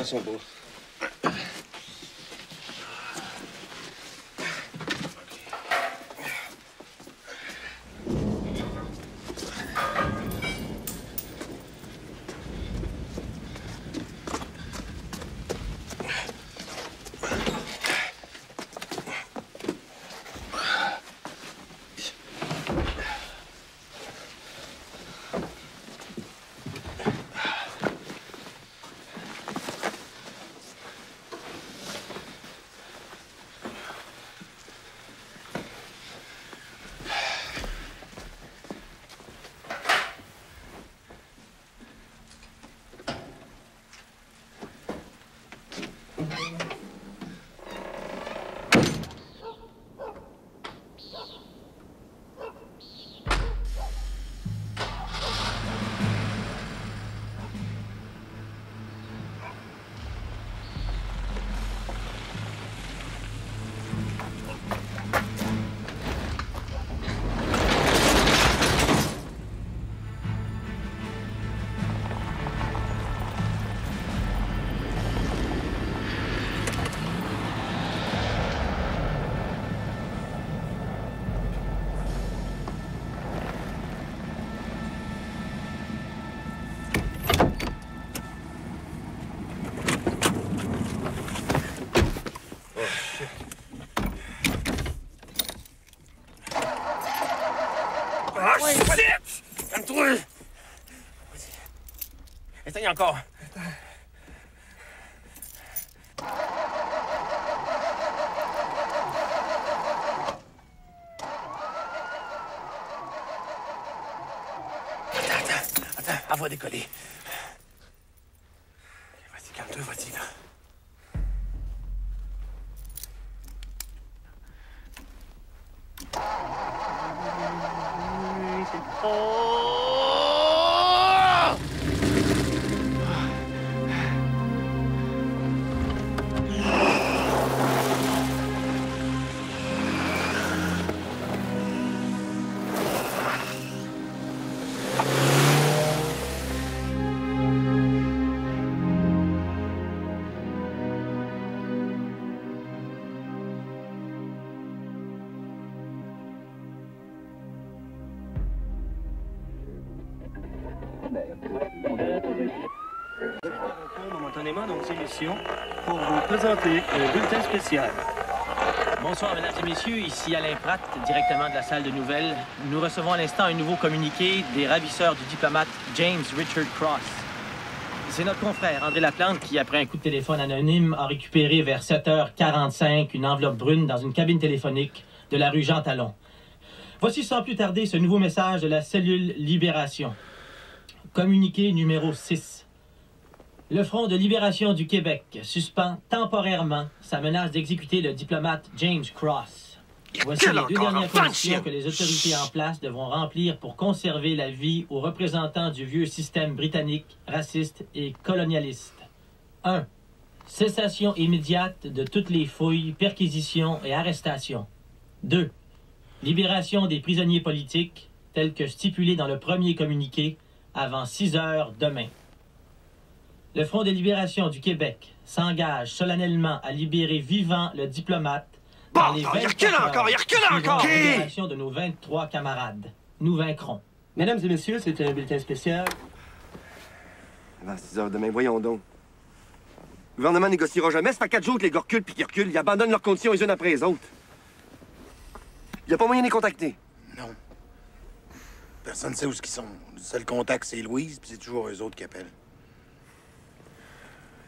son bas. Essaye encore. Attends, elle va décoller. Vas-y, calme-toi, vas-y, là. Momentanément dans nos émissions pour vous présenter un bulletin spécial. Bonsoir, mesdames et messieurs. Ici Alain Pratt, directement de la salle de nouvelles. Nous recevons à l'instant un nouveau communiqué des ravisseurs du diplomate James Richard Cross. C'est notre confrère André Laplante qui, après un coup de téléphone anonyme, a récupéré vers 7h45 une enveloppe brune dans une cabine téléphonique de la rue Jean Talon. Voici sans plus tarder ce nouveau message de la cellule Libération. Communiqué numéro 6. Le Front de libération du Québec suspend temporairement sa menace d'exécuter le diplomate James Cross. Voici les deux dernières conditions que les autorités en place devront remplir pour conserver la vie aux représentants du vieux système britannique, raciste et colonialiste. 1. Cessation immédiate de toutes les fouilles, perquisitions et arrestations. 2. Libération des prisonniers politiques, tels que stipulé dans le premier communiqué, avant 6 heures demain. Le Front de libération du Québec s'engage solennellement à libérer vivant le diplomate dans les 24 heures suivant la libération de nos 23 camarades. Nous vaincrons. Mesdames et messieurs, c'est un bulletin spécial. Avant 6 heures demain, voyons donc. Le gouvernement négociera jamais. Ça fait 4 jours que les gars reculent puis qu'ils reculent. Ils abandonnent leurs conditions les unes après les autres. Il n'y a pas moyen de les contacter. Non. Personne ne sait où ils sont. Le seul contact, c'est Louise, puis c'est toujours eux autres qui appellent.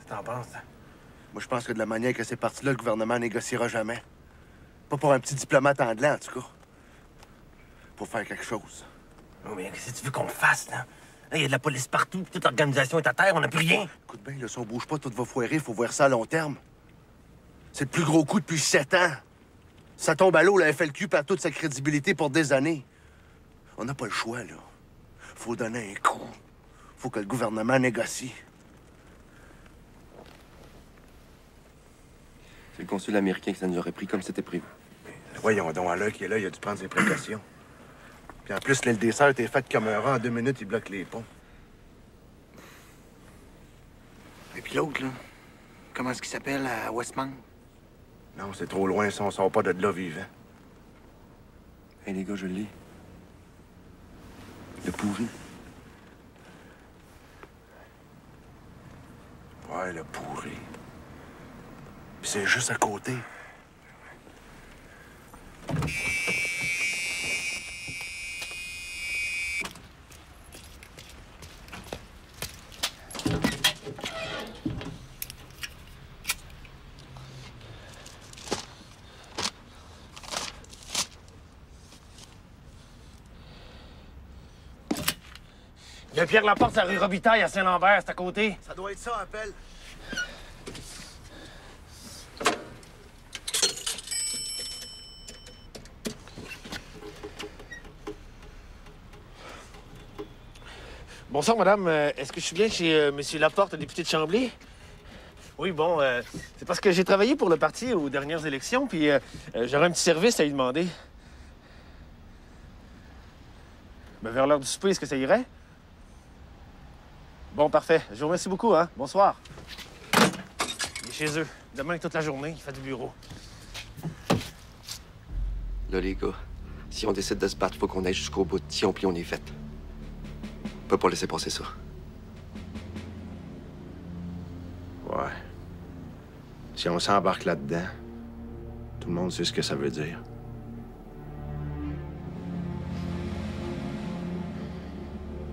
T'en penses? Moi, je pense que de la manière que c'est parti là, le gouvernement négociera jamais. Pas pour un petit diplomate anglais, en tout cas. Pour faire quelque chose. Oh, mais qu'est-ce que tu veux qu'on fasse, là? Il y a de la police partout, toute organisation est à terre, on n'a plus rien. Écoute bien, là, si on bouge pas, tout va foirer, faut voir ça à long terme. C'est le plus gros coup depuis 7 ans. Ça tombe à l'eau, la FLQ perd toute sa crédibilité pour des années. On n'a pas le choix, là. Faut donner un coup. Faut que le gouvernement négocie. C'est le consul américain que ça nous aurait pris comme c'était prévu. Voyons donc, à l'heure qui est là, il a dû prendre ses précautions. Puis en plus, l'île des Sœurs était faite comme un rat. En 2 minutes, il bloque les ponts. Et puis l'autre, là, Comment est-ce qu'il s'appelle à Westmount? Non, c'est trop loin, ça, on sort pas de là vivant. Hey, les gars, je l'ai. Le pourri. Ouais, le pourri. Puis c'est juste à côté. Il y a Pierre Laporte à rue Robitaille à Saint-Lambert, c'est à côté. Ça doit être ça, appelle. Bonsoir, madame. Est-ce que je suis bien chez Monsieur Laporte, député de Chambly? Oui, bon, c'est parce que j'ai travaillé pour le parti aux dernières élections, puis j'aurais un petit service à lui demander. Ben, vers l'heure du souper, est-ce que ça irait? Bon, parfait. Je vous remercie beaucoup, hein. Bonsoir. Il est chez eux. Demain, toute la journée, il fait du bureau. Là, les gars, si on décide de se battre, faut qu'on aille jusqu'au bout. Si on plie, on est fait. On peut pas laisser passer ça. Ouais. Si on s'embarque là-dedans, tout le monde sait ce que ça veut dire.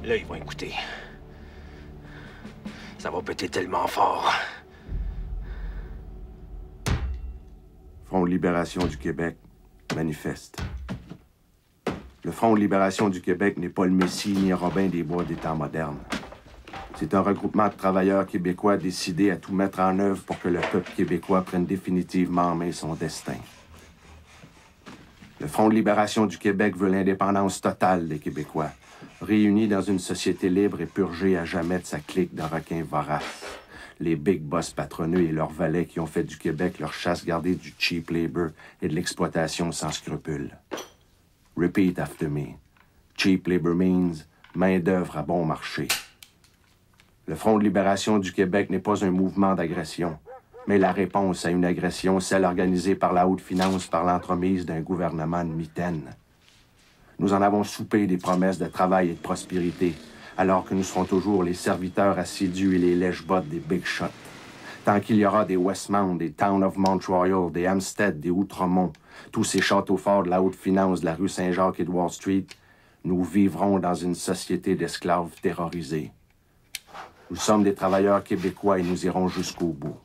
Là, ils vont écouter. Ça va péter tellement fort. Front de libération du Québec manifeste. Le Front de libération du Québec n'est pas le Messie ni Robin des Bois des temps modernes. C'est un regroupement de travailleurs québécois décidés à tout mettre en œuvre pour que le peuple québécois prenne définitivement en main son destin. Le Front de libération du Québec veut l'indépendance totale des Québécois, réunis dans une société libre et purgée à jamais de sa clique de requins voraces. Les big boss patronneux et leurs valets qui ont fait du Québec leur chasse gardée du cheap labor et de l'exploitation sans scrupules. Repeat after me. Cheap labor means main-d'œuvre à bon marché. Le Front de libération du Québec n'est pas un mouvement d'agression, mais la réponse à une agression, celle organisée par la haute finance par l'entremise d'un gouvernement de mitaine. Nous en avons soupé des promesses de travail et de prospérité, alors que nous serons toujours les serviteurs assidus et les lèche-bottes des big shots. Tant qu'il y aura des Westmount, des Town of Mount Royal, des Hampstead, des Outremont, tous ces châteaux forts de la haute finance de la rue Saint-Jacques et de Wall Street, nous vivrons dans une société d'esclaves terrorisés. Nous sommes des travailleurs québécois et nous irons jusqu'au bout.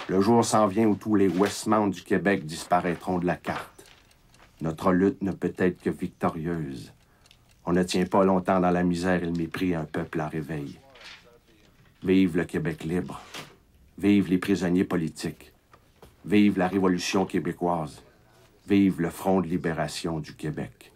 Le jour s'en vient où tous les Westmount du Québec disparaîtront de la carte. Notre lutte ne peut être que victorieuse. On ne tient pas longtemps dans la misère et le mépris un peuple en réveil. Vive le Québec libre. Vive les prisonniers politiques. Vive la Révolution québécoise. Vive le Front de libération du Québec.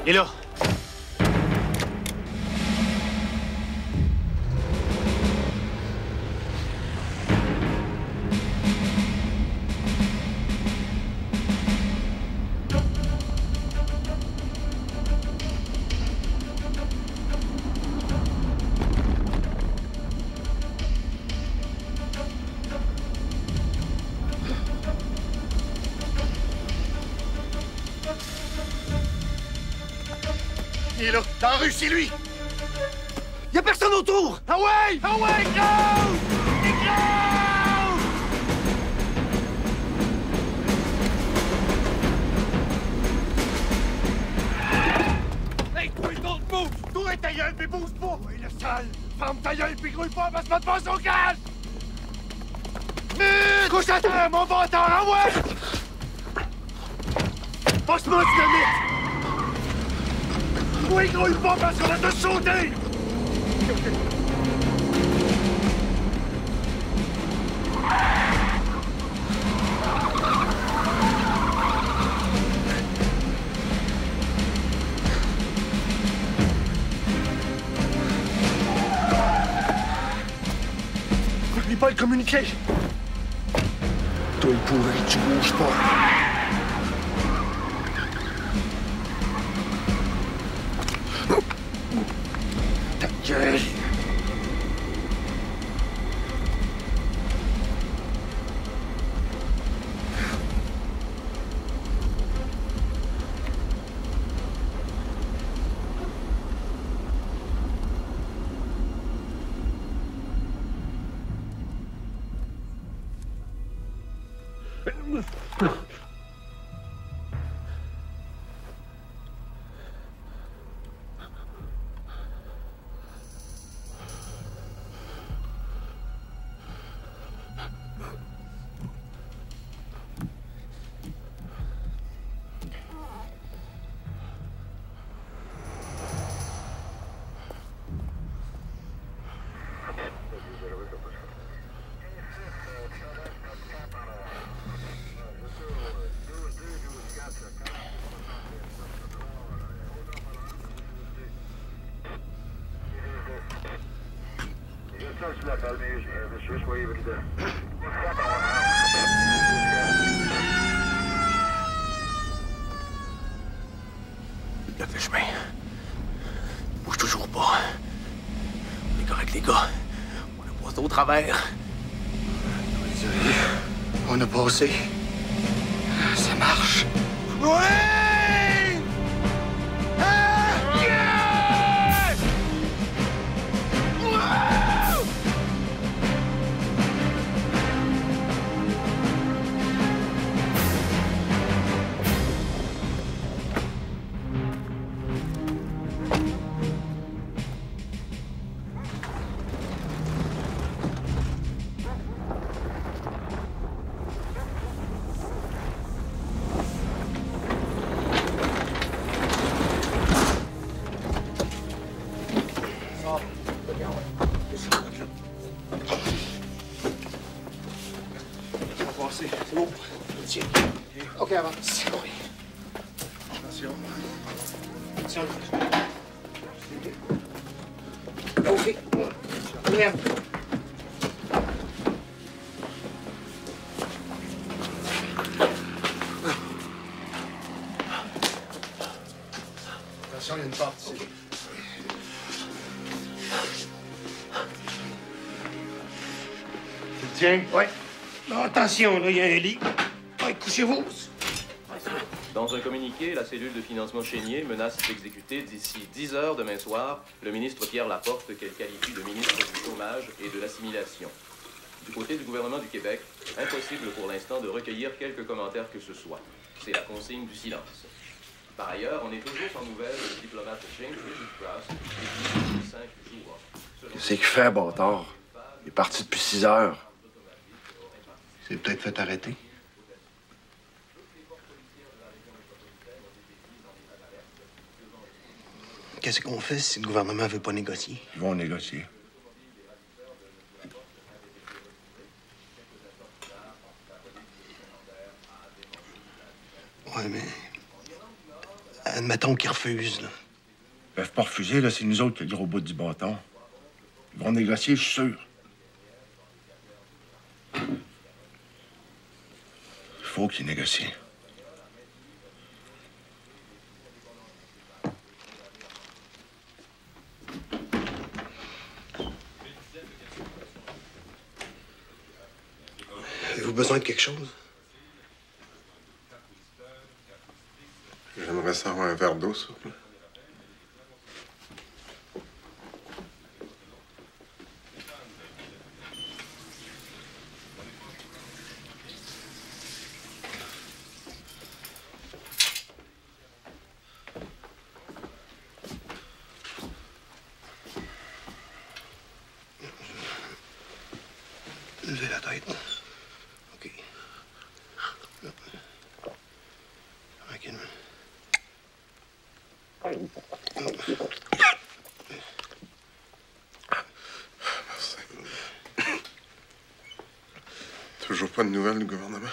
Et là? Il est là, dans la rue, c'est lui! Y a personne autour! Ah ouais! Ah ouais, Grosse! Hey, toi, d'autres bouge! Toi, ta gueule, mais bouge pas! Oui, le sale! Ferme ta gueule, puis grouille pas, parce que pas son calme! Couche à terre, mon bâtard, ah ouais! Passe-moi la dynamite! Oui, grouille pas, parce qu'on va te sauter! N'oublie pas de communiquer! Toi, le pourri, tu bouges pas. Ta gueule! Le fait chemin. Bouge toujours pas. On est correct, les gars. On a passé au travers. On a passé. Ça marche. Ouais! Ah! Yeah! Wow! C'est bon. Tiens. OK, avance. Oui. Attention. Tiens. OK. Merde. Attention, il y a une porte ici. Tu le tiens? Ouais. Non, attention, là, il y a un lit. Ouais, couchez-vous. Dans un communiqué, la cellule de financement Chénier menace d'exécuter d'ici 10 heures demain soir le ministre Pierre Laporte qu'elle qualifie de ministre du chômage et de l'assimilation. Du côté du gouvernement du Québec, impossible pour l'instant de recueillir quelques commentaires que ce soit. C'est la consigne du silence. Par ailleurs, on est toujours sans nouvelles du diplomate James Richard Cross depuis 5 jours. Qu'est-ce qu'il fait, bâtard? Il est parti depuis 6 heures. Il s'est peut-être fait arrêter. Qu'est-ce qu'on fait si le gouvernement veut pas négocier? Ils vont négocier. Ouais, mais... Admettons qu'ils refusent, là. Ils peuvent pas refuser, là. C'est nous autres qui le gros bout du bâton. Ils vont négocier, je suis sûr. Il faut qu'ils négocient. Avez-vous besoin de quelque chose? J'aimerais savoir un verre d'eau, s'il vous plaît. Toujours pas de nouvelles du gouvernement?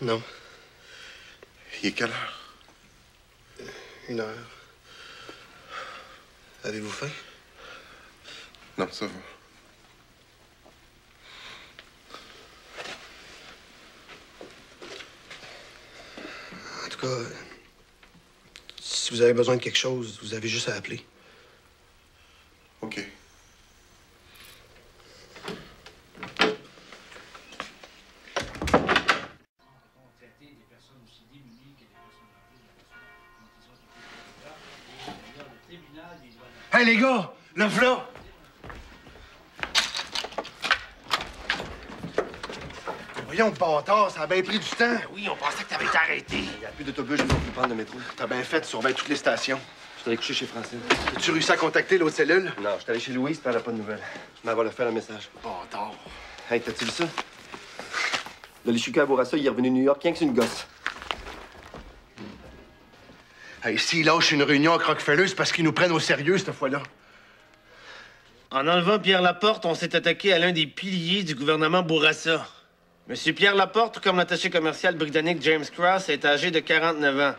Non. Il est quelle heure? 1 heure. Avez-vous faim? Non, ça va. En tout cas, si vous avez besoin de quelque chose, vous avez juste à appeler. OK. Hey, les gars! Le v'là! Voyons, bâtard, ça a bien pris du temps. Oui, on pensait que t'avais été arrêté. Il n'y a plus d'autobus, je ne vais plus prendre le métro. T'as bien fait de surveiller toutes les stations. Je suis allé coucher chez Francine. As-tu réussi à contacter l'autre cellule? Non, je suis allé chez Louise, puis elle n'a pas de nouvelles. Mais elle va leur faire un message. Bâtard. Hey, t'as-tu vu ça? Le Lichuka à Bourassa, il est revenu de New York, rien que c'est une gosse. Hey, s'ils lâchent une réunion à Rockefeller, c'est parce qu'ils nous prennent au sérieux, cette fois-là. En enlevant Pierre Laporte, on s'est attaqué à l'un des piliers du gouvernement Bourassa. Monsieur Pierre Laporte, comme l'attaché commercial britannique James Cross, est âgé de 49 ans.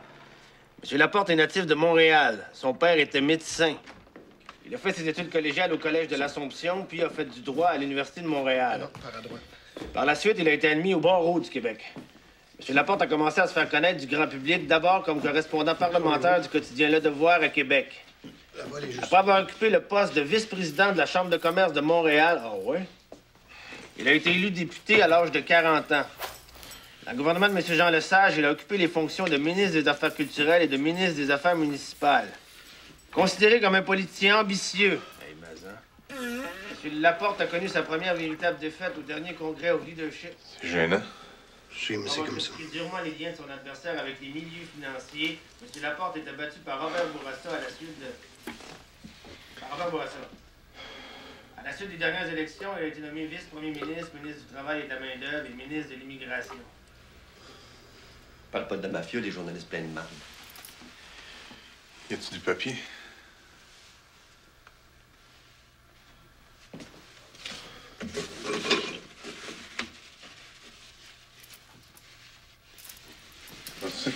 Monsieur Laporte est natif de Montréal. Son père était médecin. Il a fait ses études collégiales au Collège de l'Assomption, puis a fait du droit à l'Université de Montréal. Par à droite. Par la suite, il a été admis au barreau du Québec. M. Laporte a commencé à se faire connaître du grand public, d'abord comme correspondant parlementaire du quotidien Le Devoir à Québec. Là-bas, elle est juste. Après avoir occupé le poste de vice-président de la Chambre de commerce de Montréal, il a été élu député à l'âge de 40 ans. Dans le gouvernement de M. Jean Lesage, il a occupé les fonctions de ministre des Affaires culturelles et de ministre des Affaires municipales. Considéré comme un politicien ambitieux, M. Laporte a connu sa première véritable défaite au dernier congrès au leadership. C'est gênant. Je sais, mais c'est comme ça. Il a durement les liens de son adversaire avec les milieux financiers. M. Laporte était battu par Robert Bourassa à la suite de... À la suite des dernières élections, il a été nommé vice-premier ministre, ministre du Travail et de la Main-d'œuvre et ministre de l'Immigration. Parle pas de mafieux, les journalistes pleins de marde. Y a-tu du papier? Merci.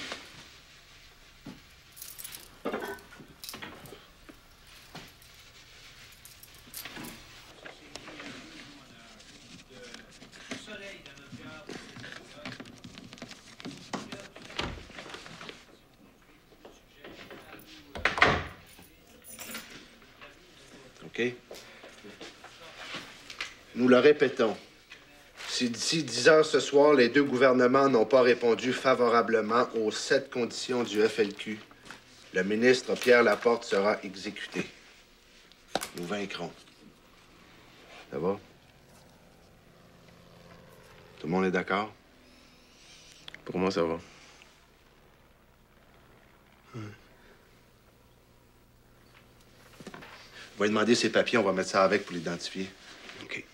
OK? Nous le répétons. Si d'ici 10 heures ce soir, les deux gouvernements n'ont pas répondu favorablement aux 7 conditions du FLQ, le ministre Pierre Laporte sera exécuté. Nous vaincrons. Ça va? Tout le monde est d'accord? Pour moi, ça va. On va lui demander ses papiers, on va mettre ça avec pour l'identifier. OK.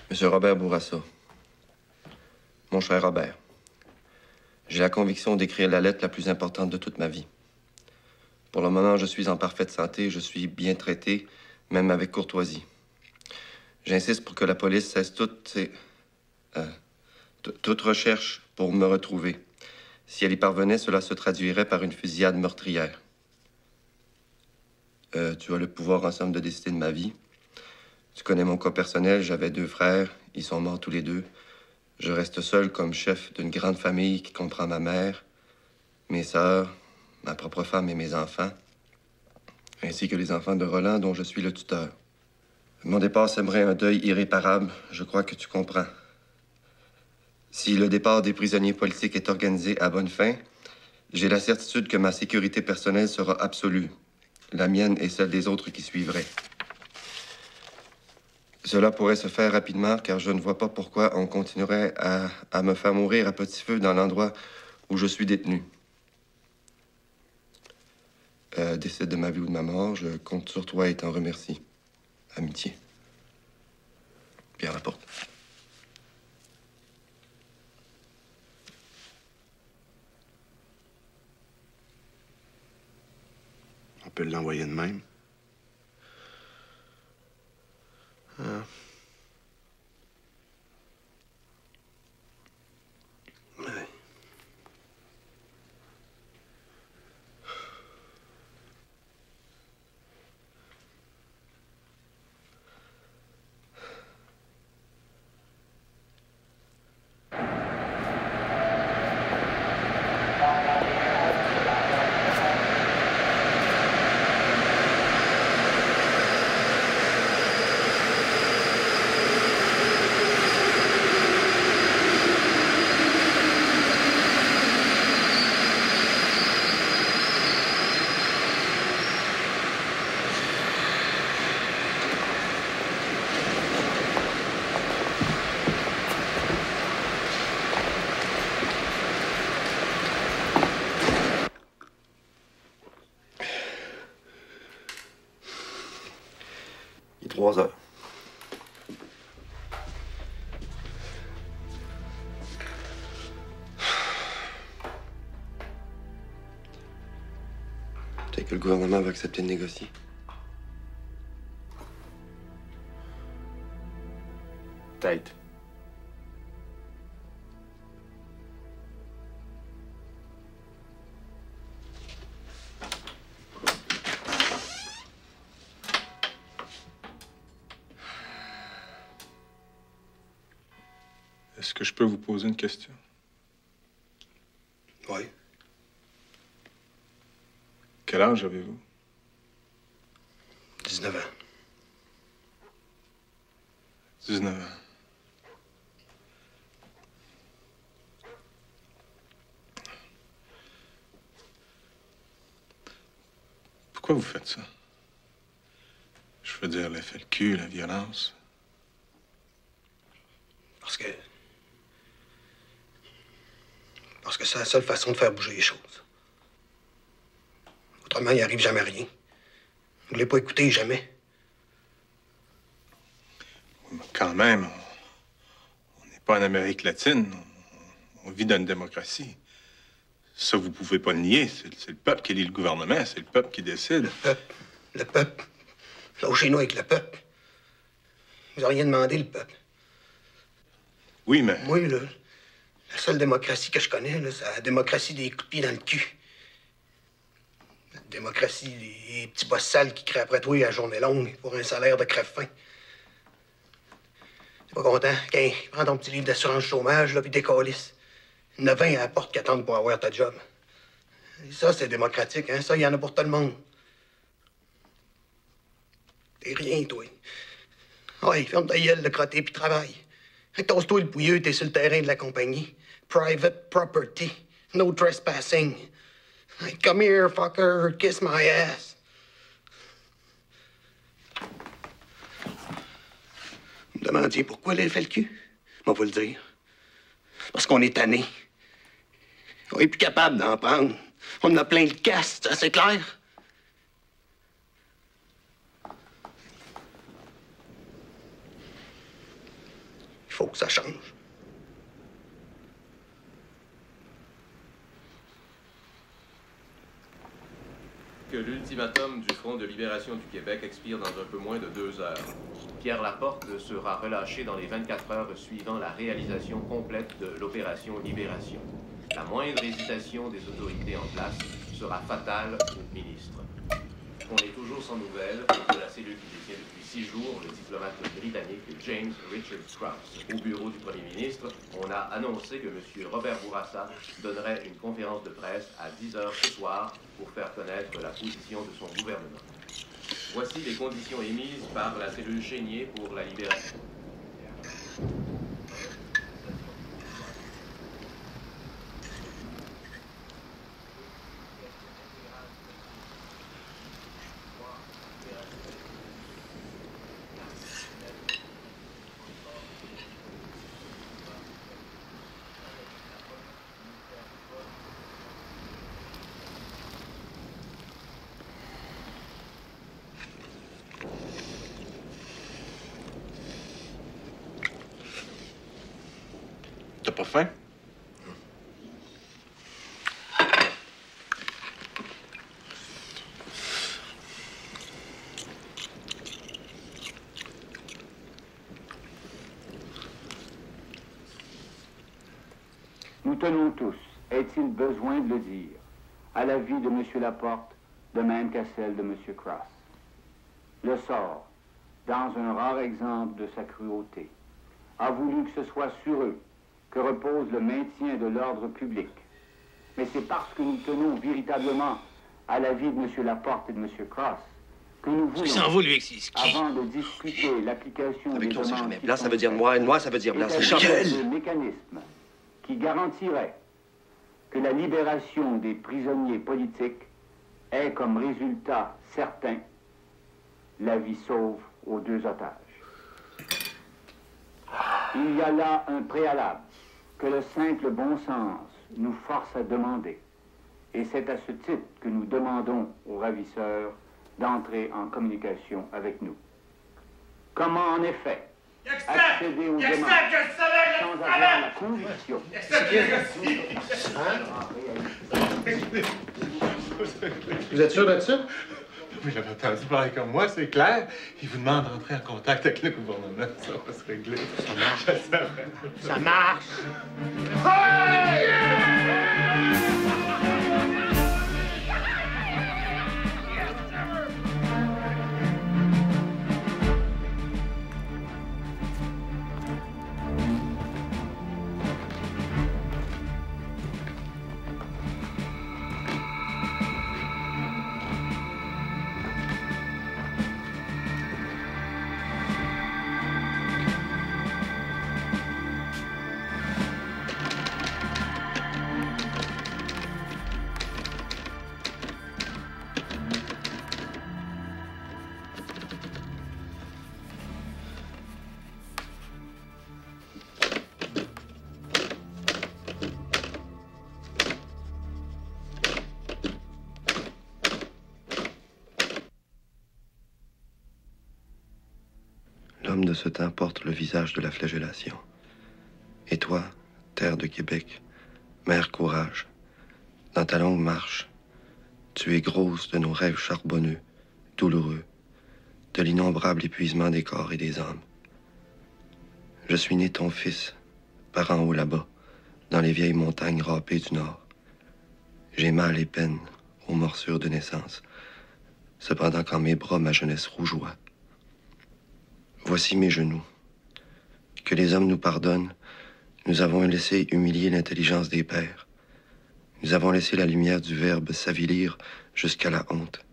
Monsieur Robert Bourassa. Mon cher Robert, j'ai la conviction d'écrire la lettre la plus importante de toute ma vie. Pour le moment, je suis en parfaite santé, je suis bien traité, même avec courtoisie. J'insiste pour que la police cesse toute recherche pour me retrouver. Si elle y parvenait, cela se traduirait par une fusillade meurtrière. Tu as le pouvoir, en somme, de décider de ma vie. Tu connais mon cas personnel, j'avais 2 frères, ils sont morts tous les 2. Je reste seul comme chef d'une grande famille qui comprend ma mère, mes sœurs, ma propre femme et mes enfants, ainsi que les enfants de Roland dont je suis le tuteur. Mon départ sèmerait un deuil irréparable, je crois que tu comprends. Si le départ des prisonniers politiques est organisé à bonne fin, j'ai la certitude que ma sécurité personnelle sera absolue, la mienne et celle des autres qui suivraient. Cela pourrait se faire rapidement, car je ne vois pas pourquoi on continuerait à me faire mourir à petit feu dans l'endroit où je suis détenu. Décide de ma vie ou de ma mort, je compte sur toi et t'en remercie. Amitié. Pierre Laporte. peut l'envoyer de même. Ah. Ouais. Il est 3 heures. Peut-être que le gouvernement va accepter de négocier. Peut-être. Est-ce que je peux vous poser une question? Oui. Quel âge avez-vous? 19 ans. 19 ans. Pourquoi vous faites ça? Je veux dire, la FLQ, la violence. Parce que c'est la seule façon de faire bouger les choses. Autrement, il arrive jamais rien. Vous ne l'avez pas écouté jamais. Mais quand même, on n'est pas en Amérique latine. On vit dans une démocratie. Ça, vous pouvez pas le nier. C'est le peuple qui élit le gouvernement. C'est le peuple qui décide. Le peuple. Le peuple. Lâchez-nous avec le peuple. Vous n'avez rien demandé, le peuple. Oui, mais... Moi, là, la seule démocratie que je connais, là, c'est la démocratie des coups de pied dans le cul. La démocratie des petits boss sales qui créent après toi à journée longue pour un salaire de crève-faim. T'es pas content? OK, prends ton petit livre d'assurance chômage, là, puis décalisse. Il y en a 20 à la porte qui attendent pour avoir ta job. Et ça, c'est démocratique, hein? Ça, il y en a pour tout le monde. T'es rien, toi. Ouais, ferme ta gueule, le crotté, puis travaille. Tosse-toi le pouilleux, t'es sur le terrain de la compagnie. Private property. No trespassing. Hey, come here, fucker. Kiss my ass. Vous me demandiez pourquoi elle fait le cul? Moi, vous le dire. Parce qu'on est tanné. On est plus capable d'en prendre. On en a plein le casse, ça, c'est clair? Il faut que ça change. Que l'ultimatum du Front de libération du Québec expire dans un peu moins de 2 heures. Pierre Laporte sera relâché dans les 24 heures suivant la réalisation complète de l'opération Libération. La moindre hésitation des autorités en place sera fatale au ministre. On est toujours sans nouvelles de la cellule qui détient depuis 6 jours le diplomate britannique James Richard Krause. Au bureau du Premier ministre, on a annoncé que M. Robert Bourassa donnerait une conférence de presse à 10 heures ce soir pour faire connaître la position de son gouvernement. Voici les conditions émises par la cellule Chénier pour la libération. T'as pas faim? tenons tous, est-il besoin de le dire, à la vie de M. Laporte, de même qu'à celle de M. Cross. Le sort, dans un rare exemple de sa cruauté, a voulu que ce soit sur eux que repose le maintien de l'ordre public. Mais c'est parce que nous tenons véritablement à la vie de M. Laporte et de M. Cross que nous voulons, avant de discuter l'application des demandes... Blanc, ça veut dire noir, et noir, ça veut dire blanc. C'est le mécanisme qui garantirait que la libération des prisonniers politiques ait comme résultat certain la vie sauve aux 2 otages. Il y a là un préalable que le simple bon sens nous force à demander. Et c'est à ce titre que nous demandons aux ravisseurs d'entrer en communication avec nous. Comment, en effet, accéder aux demandes sans avoir la conviction... Vous êtes sûr de ça? Vous l'avez entendu parler comme moi, c'est clair. Il vous demande d'entrer en contact avec le gouvernement. Ça va se régler. Ça marche. Ça marche! L'homme de ce temps porte le visage de la flagellation. Et toi, terre de Québec, mère courage, dans ta longue marche, tu es grosse de nos rêves charbonneux, douloureux, de l'innombrable épuisement des corps et des âmes. Je suis né ton fils, par en haut là-bas, dans les vieilles montagnes râpées du nord. J'ai mal et peine aux morsures de naissance, cependant qu'en mes bras ma jeunesse rougeoie. Voici mes genoux. Que les hommes nous pardonnent, nous avons laissé humilier l'intelligence des pères. Nous avons laissé la lumière du Verbe s'avilir jusqu'à la honte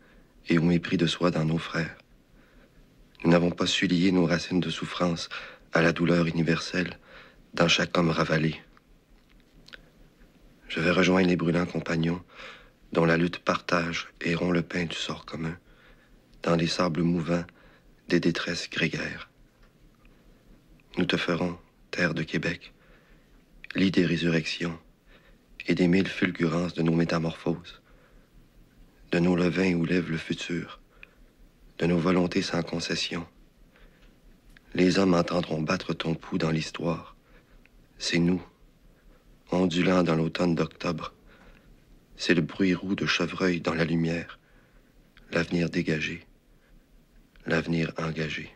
et au mépris de soi dans nos frères. Nous n'avons pas su lier nos racines de souffrance à la douleur universelle dans chaque homme ravalé. Je vais rejoindre les brûlants compagnons dont la lutte partage et rompt le pain du sort commun dans les sables mouvants des détresses grégaires. Nous te ferons, terre de Québec, lit des résurrections et des 1000 fulgurances de nos métamorphoses, de nos levains où lève le futur, de nos volontés sans concession. Les hommes entendront battre ton pouls dans l'histoire. C'est nous, ondulants dans l'automne d'octobre. C'est le bruit roux de chevreuil dans la lumière, l'avenir dégagé. L'avenir engagé.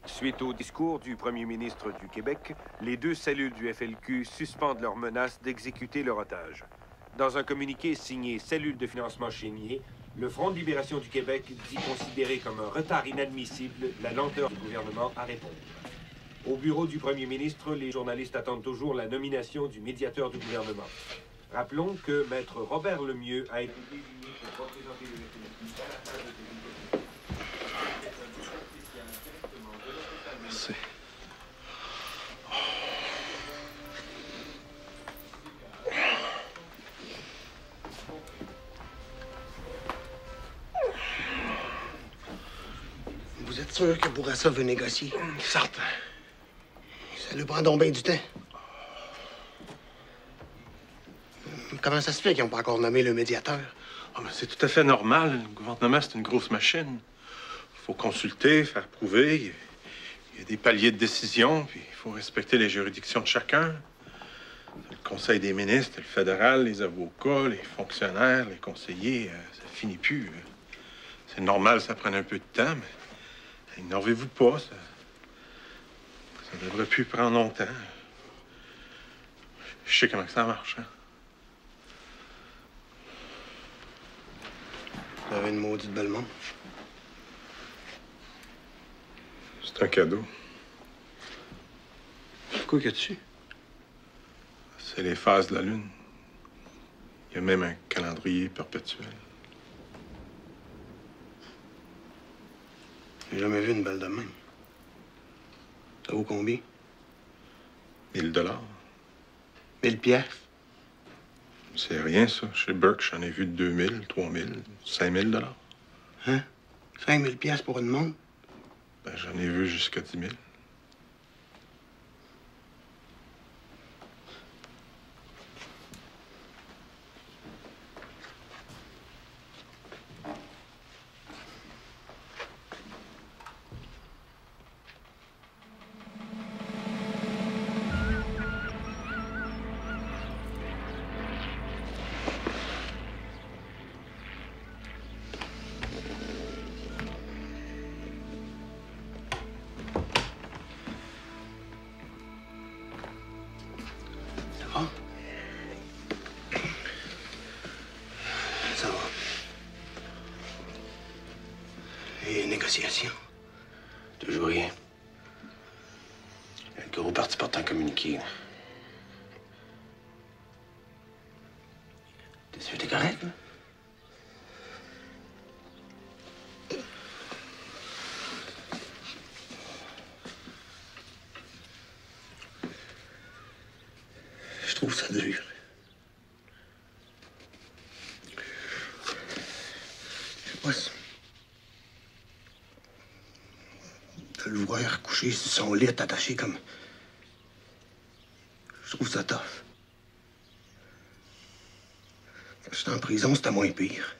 Suite au discours du premier ministre du Québec, les 2 cellules du FLQ suspendent leur menace d'exécuter leur otage. Dans un communiqué signé Cellule de financement Chénier, le Front de libération du Québec dit considérer comme un retard inadmissible la lenteur du gouvernement à répondre. Au bureau du premier ministre, les journalistes attendent toujours la nomination du médiateur du gouvernement. Rappelons que Maître Robert Lemieux a été désigné pour représenter le FLQ à la table de Merci. Vous êtes sûr que Bourassa veut négocier? Certain. Ça lui prend donc bien du temps. Comment ça se fait qu'ils n'ont pas encore nommé le médiateur? Ah, mais c'est tout à fait normal. Le gouvernement, c'est une grosse machine. Il faut consulter, faire prouver. Il y a des paliers de décision, puis il faut respecter les juridictions de chacun. Le Conseil des ministres, le fédéral, les avocats, les fonctionnaires, les conseillers, ça finit plus. C'est normal, ça prenne un peu de temps, mais énervez-vous pas, ça devrait plus prendre longtemps. Je sais comment ça marche, hein? Vous avez une maudite belle montre. C'est un cadeau. Quoi qu'il y a dessus? C'est les phases de la Lune. Il y a même un calendrier perpétuel. J'ai jamais vu une belle de même. Ça vaut combien? 1000 $. 1000 piastres? C'est rien, ça. Chez Burke, j'en ai vu 2000, 3000, 5000 $. Hein? 5000 piastres pour une montre? Ben, j'en ai vu jusqu'à 10 000. Ça va. Et négociations? Toujours rien. Le gros parti portant communiqué. T'es correct, là? Je trouve ça dur. Je sais pas si... de le voir couché sur son lit, attaché comme... Je trouve ça tough. Quand j'étais en prison, c'était moins pire.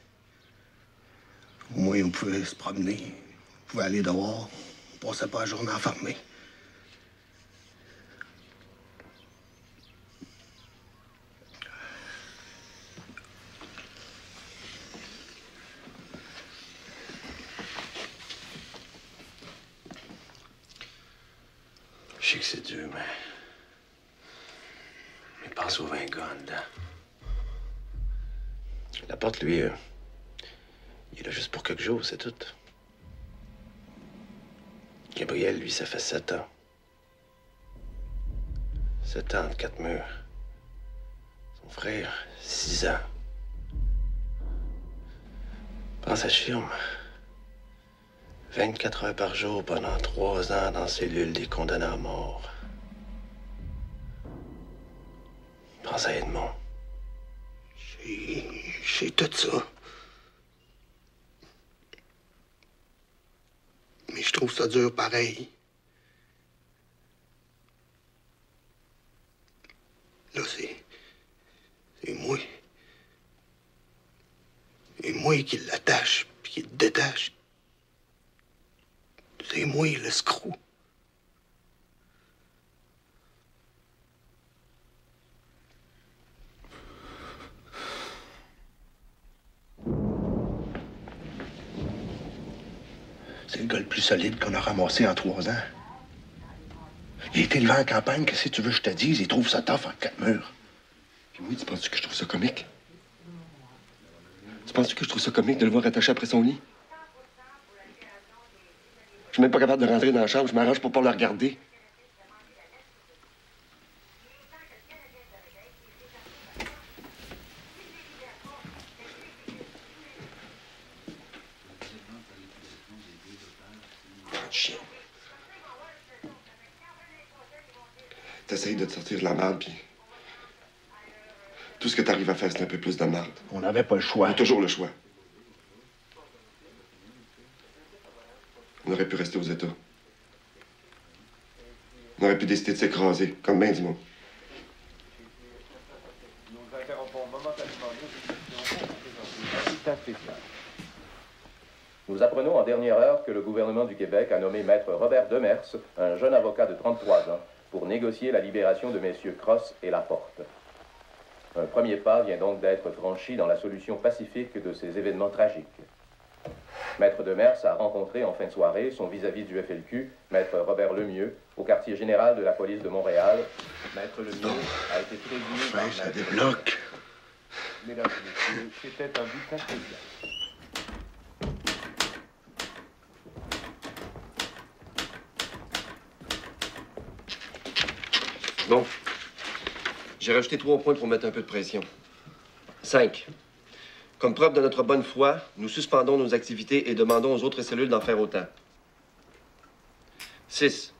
Au moins, on pouvait se promener. On pouvait aller dehors. On passait pas la journée enfermé. Je sais que c'est dur, mais pense aux 20 gars en dedans. La porte, lui, il est là juste pour quelques jours, c'est tout. Gabriel, lui, ça fait 7 ans. 7 ans entre 4 murs. Son frère, 6 ans. Pense à Schirm. 24 heures par jour pendant 3 ans dans la cellule des condamnés à mort. Pense à Edmond. J'ai tout ça. Mais je trouve ça dur pareil. Là, c'est moi. C'est moi qui l'attache, puis qui le détache. C'est moi le screw. C'est le gars le plus solide qu'on a ramassé en 3 ans. Il a été élevé en campagne, qu'est-ce que tu veux que je te dise? Il trouve ça tough en 4 murs. Puis moi, tu penses-tu que je trouve ça comique? Tu penses-tu que je trouve ça comique de le voir attaché après son lit? Je suis même pas capable de rentrer dans la chambre, je m'arrange pour pas le regarder. Chien. T'essayes de te sortir de la merde, puis tout ce que t'arrives à faire, c'est un peu plus de merde. On n'avait pas le choix. On a toujours le choix. On aurait pu rester aux États. On aurait pu décider de s'écraser, comme ben du monde. Nous interrompons momentanément nos spécial. Nous apprenons en dernière heure que le gouvernement du Québec a nommé Maître Robert Demers, un jeune avocat de 33 ans, pour négocier la libération de messieurs Cross et Laporte. Un premier pas vient donc d'être franchi dans la solution pacifique de ces événements tragiques. Maître Demers a rencontré en fin de soirée son vis-à-vis du FLQ, Maître Robert Lemieux, au quartier général de la police de Montréal. Maître Lemieux a été prévenu par ça Maître débloque. Mesdames et messieurs, c'était un but intelligent. Bon. J'ai rajouté 3 points pour mettre un peu de pression. 5. Comme preuve de notre bonne foi, nous suspendons nos activités et demandons aux autres cellules d'en faire autant. 6.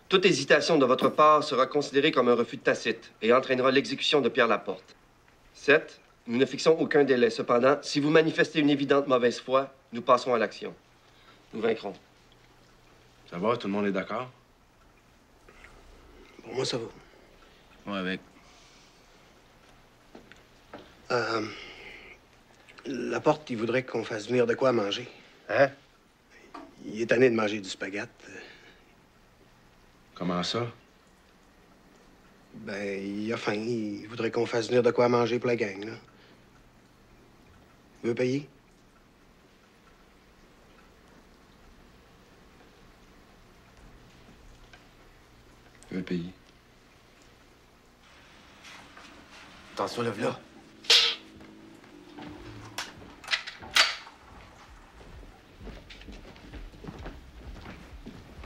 Toute hésitation de votre part sera considérée comme un refus tacite et entraînera l'exécution de Pierre Laporte. 7. Nous ne fixons aucun délai. Cependant, si vous manifestez une évidente mauvaise foi, nous passerons à l'action. Nous vaincrons. Ça va, tout le monde est d'accord? Pour moi, ça va. Moi avec. Laporte, il voudrait qu'on fasse venir de quoi à manger. Hein? Il est tanné de manger du spaghette. Comment ça? Ben, il a faim. Il voudrait qu'on fasse venir de quoi à manger pour la gang, là. Il veut payer? Il veut payer. Attention, lève-là.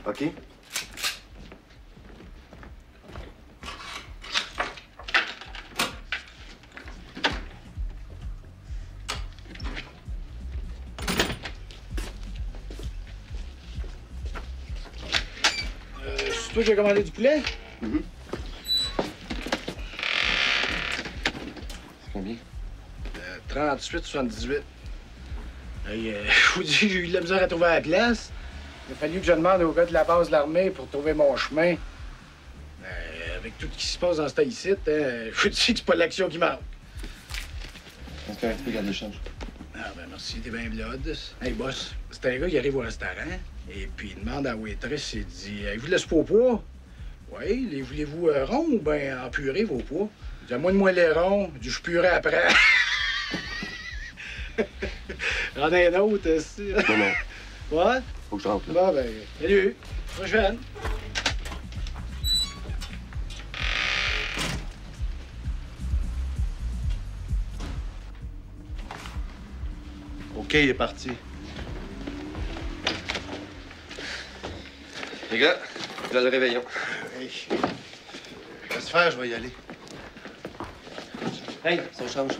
OK? C'est toi qui as commandé du poulet? C'est combien? 38,78. Hey, je vous dis, j'ai eu de la misère à trouver la place. Il a fallu que je demande au gars de la base de l'armée pour trouver mon chemin. Avec tout ce qui se passe dans ce temps-ci, hein, je vous dis que c'est pas l'action qui manque. OK, tu peux garder le change. Ah, ben merci, t'es bien blood. Hey, boss, c'est un gars qui arrive au restaurant, et puis il demande à la waitress, il dit « Avez-vous de l'espoir au pois? » « Oui, les voulez-vous ronds ou bien en purée, vos pois? » Il dit « À moi de moi les ronds. » Il dit « Je purerai après. » J'en ai un autre, aussi. Non, non. Ouais? Faut que je rentre, là. Bon, ben, salut. Moi, je viens. OK, il est parti. Les gars, là, le réveillon. Hey. Laisse faire, je vais y aller. Hey, ça change.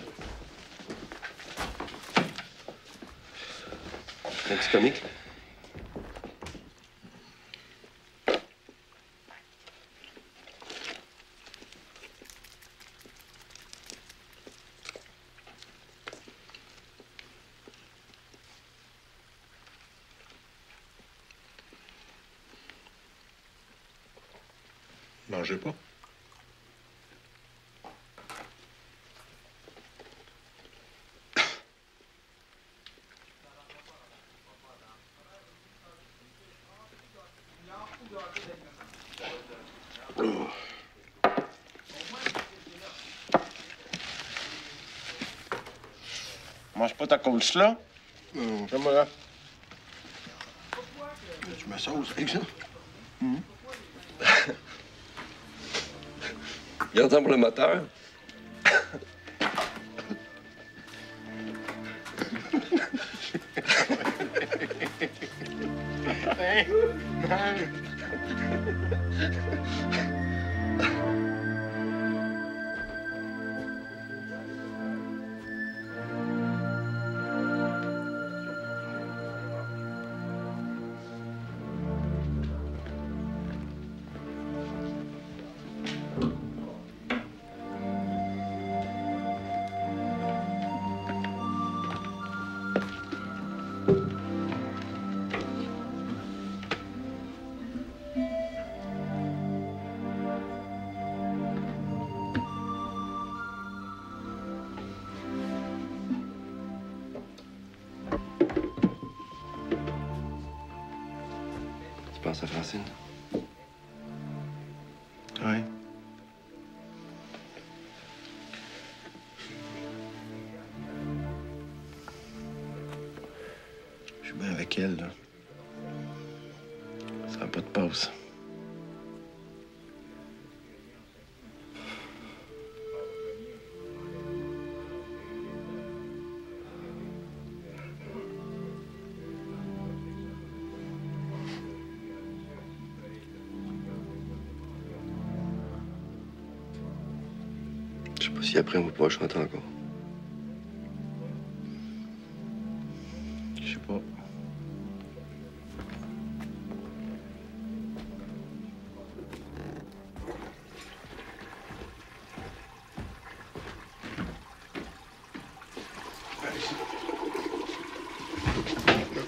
Un petit comique. Mangez pas. Mange pas ta coach là? Fais-moi là. Tu me sauces avec ça? Garde-en pour le moteur. Tu penses à Francine? Oui. Je suis qu'elle, là. Ça n'a pas de pause. Je sais pas si après on va pouvoir chanter encore. Je sais pas.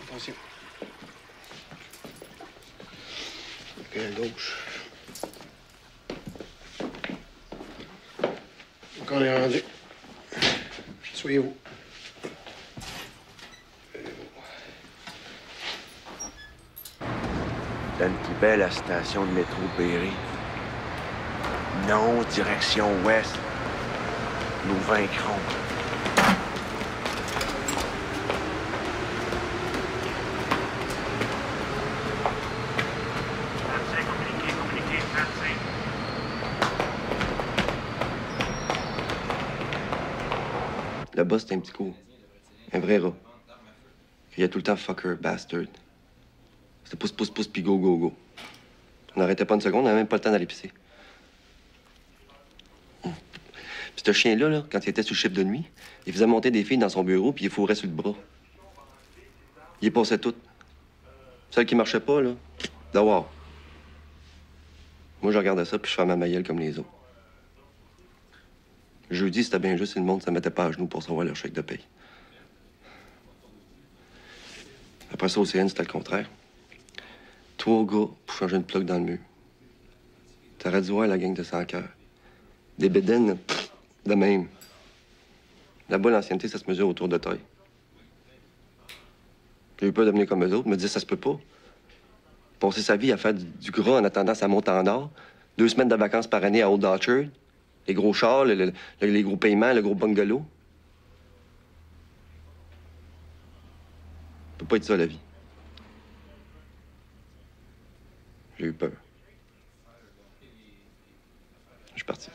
Attention. OK, à gauche. Donc on est rendu. Soyez où? Dans une plus belle station de métro Berry. Non, direction ouest. Nous vaincrons. Le boss, c'est un petit coup. Un vrai rat. Il y a tout le temps fucker, bastard. C'était pouce, pouce, pouce, puis go, go, go. On n'arrêtait pas une seconde, on n'avait même pas le temps d'aller pisser. Puis ce chien-là, là, quand il était sur le chiffre de nuit, il faisait monter des filles dans son bureau, puis il fourrait sur le bras. Il y passait tout. Celle qui marchait pas, là, d'avoir. Moi, je regardais ça, puis je fermais ma gueule comme les autres. Jeudi, c'était bien juste si le monde ne se mettait pas à genoux pour recevoir leur chèque de paye. Après ça, au CN, c'était le contraire. 3 gars pour changer une plaque dans le mur. T'aurais dû voir la gang de 100 cœurs. Des bédaines, là, de même. Là-bas, l'ancienneté, ça se mesure autour de taille. J'ai eu peur de devenir comme eux autres, me dire ça se peut pas. Passer sa vie à faire du gras en attendant sa monte en or, 2 semaines de vacances par année à Old Orchard, les gros chars, les gros paiements, le gros bungalow. Ça peut pas être ça, la vie. J'ai eu peur. Je suis parti.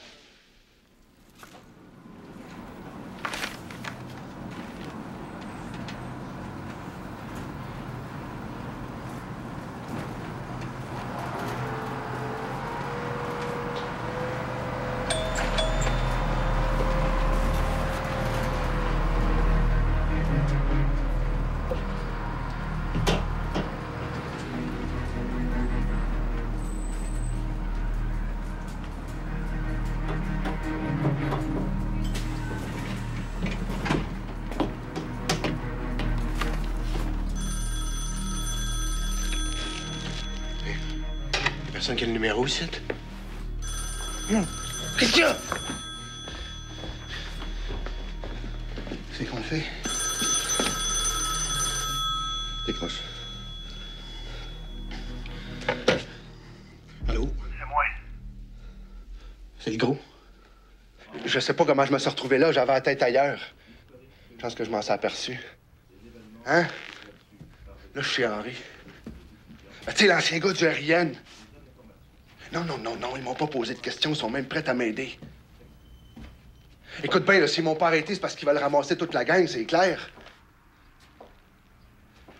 Personne qui a le numéro ici? Non. Qu'est-ce qu'il y a? C'est qu'on le fait? Décroche. Allô? C'est moi. C'est le gros. Je sais pas comment je me suis retrouvé là. J'avais la tête ailleurs. Je pense que je m'en suis aperçu. Hein? Là, je suis Henri. Ben, tu sais, l'ancien gars du RIN. Non, ils m'ont pas posé de questions. Ils sont même prêts à m'aider. Écoute bien, là, s'ils m'ont pas arrêté, c'est parce qu'ils veulent ramasser toute la gang, c'est clair.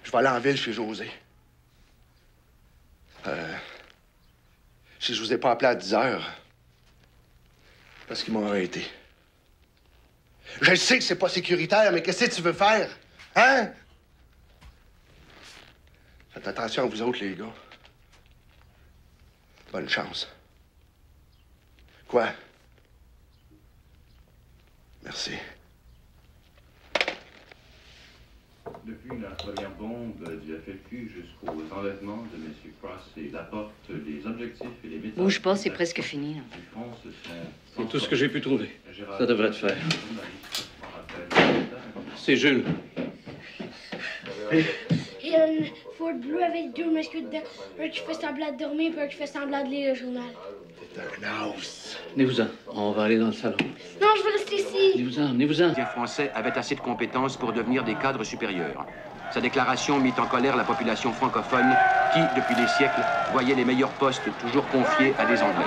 Je vais aller en ville chez José. Si je vous ai pas appelé à 10 heures, parce qu'ils m'ont arrêté. Je sais que c'est pas sécuritaire, mais qu'est-ce que tu veux faire? Hein? Faites attention à vous autres, les gars. Bonne chance. Quoi? Merci. Depuis la première bombe du FLQ jusqu'aux enlèvements de M. Cross et Laporte, les objectifs et les méthodes... Bouge pas, c'est presque fini. Là. C'est tout ce que j'ai pu trouver. Ça devrait te faire. C'est Jules. Il y a une Ford bleue avec 2 messieurs dedans. Un qui fait semblant de dormir, puis un qui fait semblant de lire le journal. C'est un house. Venez-vous-en. On va aller dans le salon. Non, je veux rester ici. Venez-vous-en, venez-vous-en. Les Français avaient assez de compétences pour devenir des cadres supérieurs. Sa déclaration mit en colère la population francophone qui, depuis des siècles, voyait les meilleurs postes toujours confiés à des Anglais.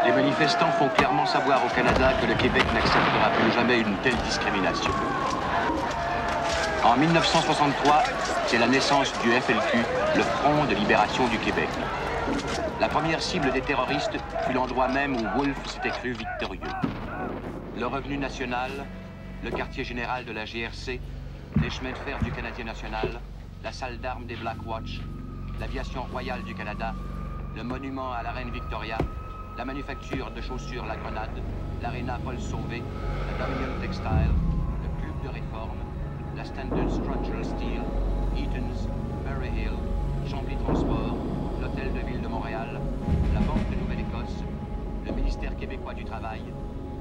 Les manifestants font clairement savoir au Canada que le Québec n'acceptera plus jamais une telle discrimination. En 1963, c'est la naissance du FLQ, le Front de libération du Québec. La première cible des terroristes fut l'endroit même où Wolfe s'était cru victorieux. Le revenu national, le quartier général de la GRC, les chemins de fer du Canadien national, la salle d'armes des Black Watch, l'aviation royale du Canada, le monument à la reine Victoria, la manufacture de chaussures La Grenade, l'aréna Paul Sauvé, la Dominion Textile, le club de réforme, la Standard Structural Steel, Eaton's, Murray Hill, Chambly Transport, l'Hôtel de Ville de Montréal, la Banque de Nouvelle-Écosse, le ministère québécois du Travail,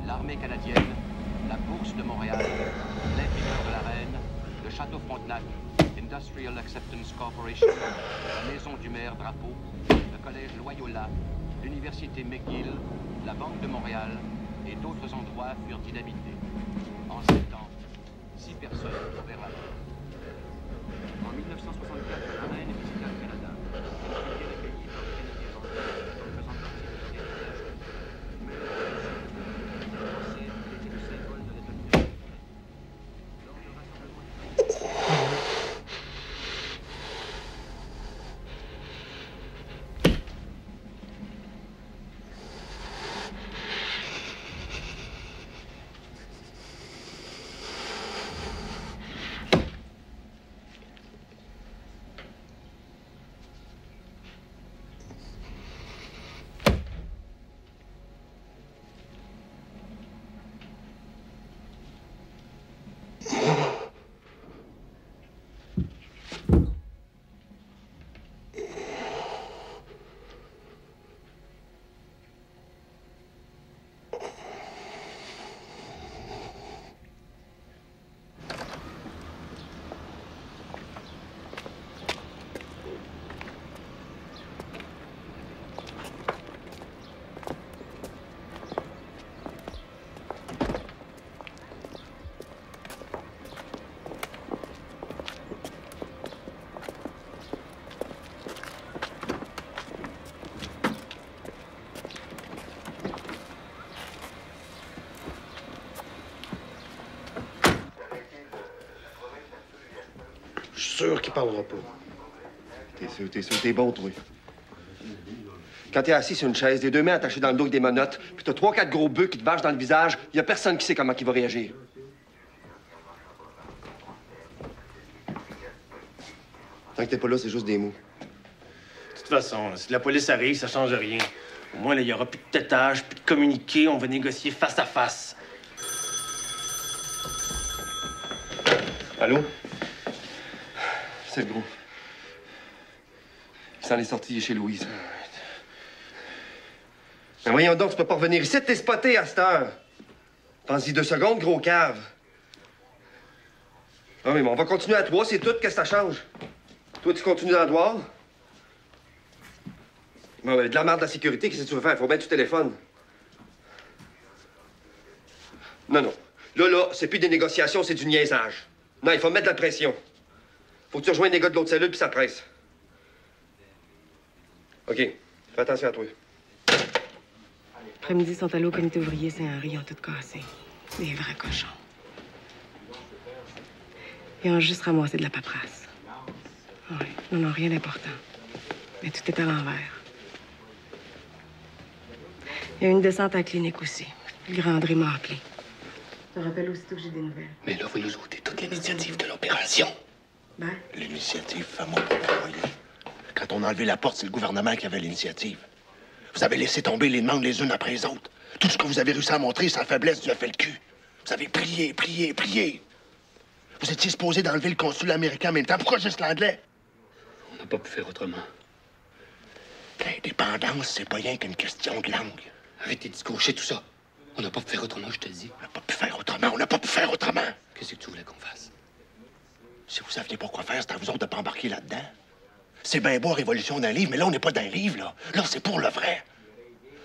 l'armée canadienne, la Bourse de Montréal, l'imprimeur de la Reine, le Château Frontenac, Industrial Acceptance Corporation, la Maison du maire Drapeau, le Collège Loyola, l'Université McGill, la Banque de Montréal et d'autres endroits furent inhabités. En 7 ans, 6 personnes trouvèrent la mort. En 1964, la reine visita le Canada. Elle fut bien accueillie par les Canadiens anglais, faisant partie de l'héritage. Mais le français était le symbole de l'État de Québec. Lors du rassemblement Je suis sûr qu'il parlera pas. T'es sûr, t'es bon, toi. Quand t'es assis sur une chaise, les deux mains attachées dans le dos avec des menottes, puis t'as 3-4 gros bœufs qui te bâchent dans le visage, y a personne qui sait comment il va réagir. Tant que t'es pas là, c'est juste des mots. De toute façon, là, si la police arrive, ça change rien. Au moins, il y aura plus de têtage, plus de communiqué, on va négocier face à face. Allô? C'est le gros. Il s'en est sorti chez Louise. Mais voyons donc, tu peux pas revenir ici, t'es spoté à cette heure. Pense-y 2 secondes, gros cave. Ah oui, mais on va continuer à 3, c'est tout, qu'est-ce que ça change? Toi, tu continues dans le noir? Bon, ben, de la merde de la sécurité, qu'est-ce que tu veux faire? Faut bien que tu téléphones. Non. Là, c'est plus des négociations, c'est du niaisage. Non, il faut mettre de la pression. Faut que tu rejoignes les gars de l'autre cellule, puis ça presse. OK. Fais attention à toi. Après-midi, ils sont allés au comité ouvrier Saint-Henri, ils ont tout cassé. Des vrais cochons. Ils ont juste ramassé de la paperasse. Oui, non, rien d'important. Mais tout est à l'envers. Il y a une descente à la clinique aussi. Le grand André m'a appelé. Je te rappelle aussitôt que j'ai des nouvelles. Mais là, vous nous ôtez toute l'initiative de l'opération. Ben? L'initiative, fais-moi pas croire. Quand on a enlevé la porte, c'est le gouvernement qui avait l'initiative. Vous avez laissé tomber les demandes les unes après les autres. Tout ce que vous avez réussi à montrer, c'est la faiblesse du FLQ. Vous avez plié. Vous étiez supposé d'enlever le consulat américain en même temps. Pourquoi juste l'anglais? On n'a pas pu faire autrement. L'indépendance, c'est pas rien qu'une question de langue. Arrêtez de discourcher tout ça. On n'a pas pu faire autrement, je te le dis. On n'a pas pu faire autrement. Qu'est-ce que tu voulais qu'on fasse? Si vous saviez pas quoi faire, c'est à vous autres de pas embarquer là-dedans. C'est bien beau, révolution d'un livre, mais là, on n'est pas dans un livre, là. Là, c'est pour le vrai.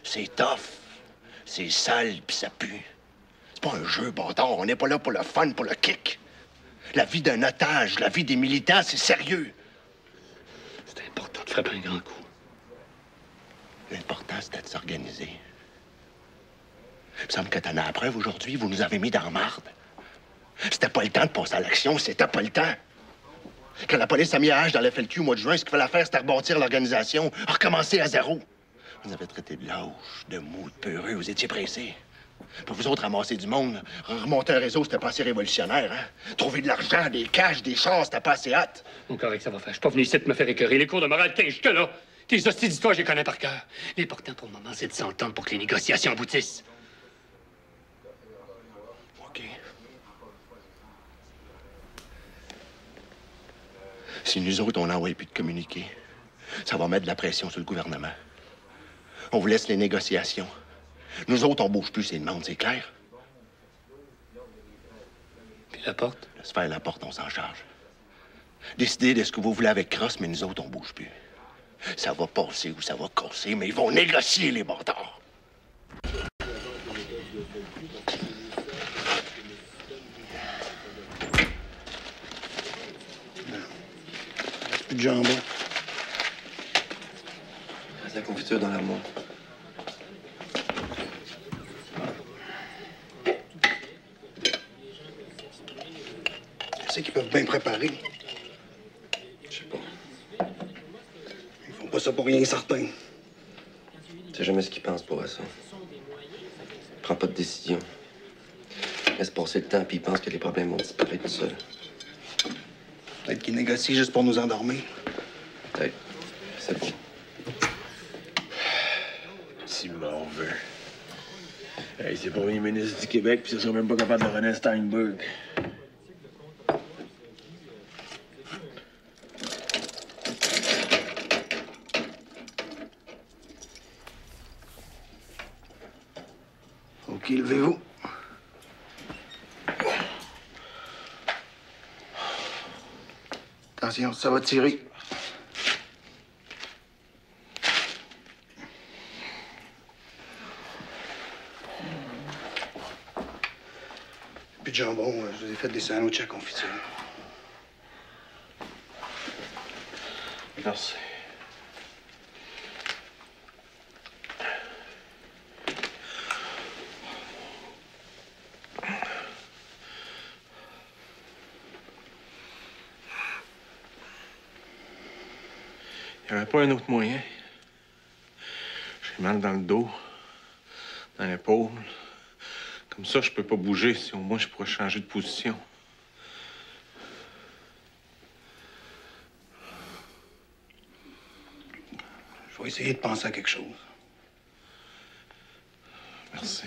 C'est tough. C'est sale, puis ça pue. C'est pas un jeu, bâtard. On n'est pas là pour le fun, pour le kick. La vie d'un otage, la vie des militants, c'est sérieux. C'est important de frapper un grand coup. L'important, c'était de s'organiser. Il me semble que t'en as la preuve aujourd'hui. Vous nous avez mis dans la marde. C'était pas le temps de passer à l'action. C'était pas le temps. Quand la police a mis à hache dans le FLQ au mois de juin, ce qu'il fallait faire, c'était rebâtir l'organisation, recommencer à zéro. Vous avez traité de lâche, de mou, de peureux. Vous étiez pressés. Pour vous autres, ramasser du monde, remonter un réseau, c'était pas assez révolutionnaire, hein? Trouver de l'argent, des caches, des chars, c'était pas assez hâte. Bon, correct, ça va faire. Je suis pas venu ici de me faire écœurer. Les cours de morale, tiens, jusque là. Tes hosties d'histoire, je les connais par cœur. L'important pour le moment, c'est de s'entendre pour que les négociations aboutissent. OK. Si nous autres, on n'envoie plus de communiqués, ça va mettre de la pression sur le gouvernement. On vous laisse les négociations. Nous autres, on bouge plus ces demandes, c'est clair? Puis la porte? Laisse faire la porte, on s'en charge. Décidez de ce que vous voulez avec Cross, mais nous autres, on bouge plus. Ça va passer ou ça va casser, mais ils vont négocier, les bâtards. Plus de jambon. Reste la confiture dans l'armoire. C'est qu'ils peuvent bien préparer. Je sais pas. Ils font pas ça pour rien, certain. Tu sais jamais ce qu'ils pensent pour ça. Prends pas de décision. Laisse passer le temps, puis ils pensent que les problèmes vont disparaître tout seuls. Peut-être qu'ils négocient juste pour nous endormir. Peut-être. C'est bon. Si m'en veut. Hey, c'est le premier ministre du Québec, puis ils sont même pas capables de René Steinberg. OK, levez-vous. Attention, ça va tirer. Plus de jambon, je vous ai fait des sandwichs à confiture. Merci. Il n'y avait pas un autre moyen. J'ai mal dans le dos, dans l'épaule. Comme ça, je peux pas bouger. Si au moins je pourrais changer de position. Je vais essayer de penser à quelque chose. Merci.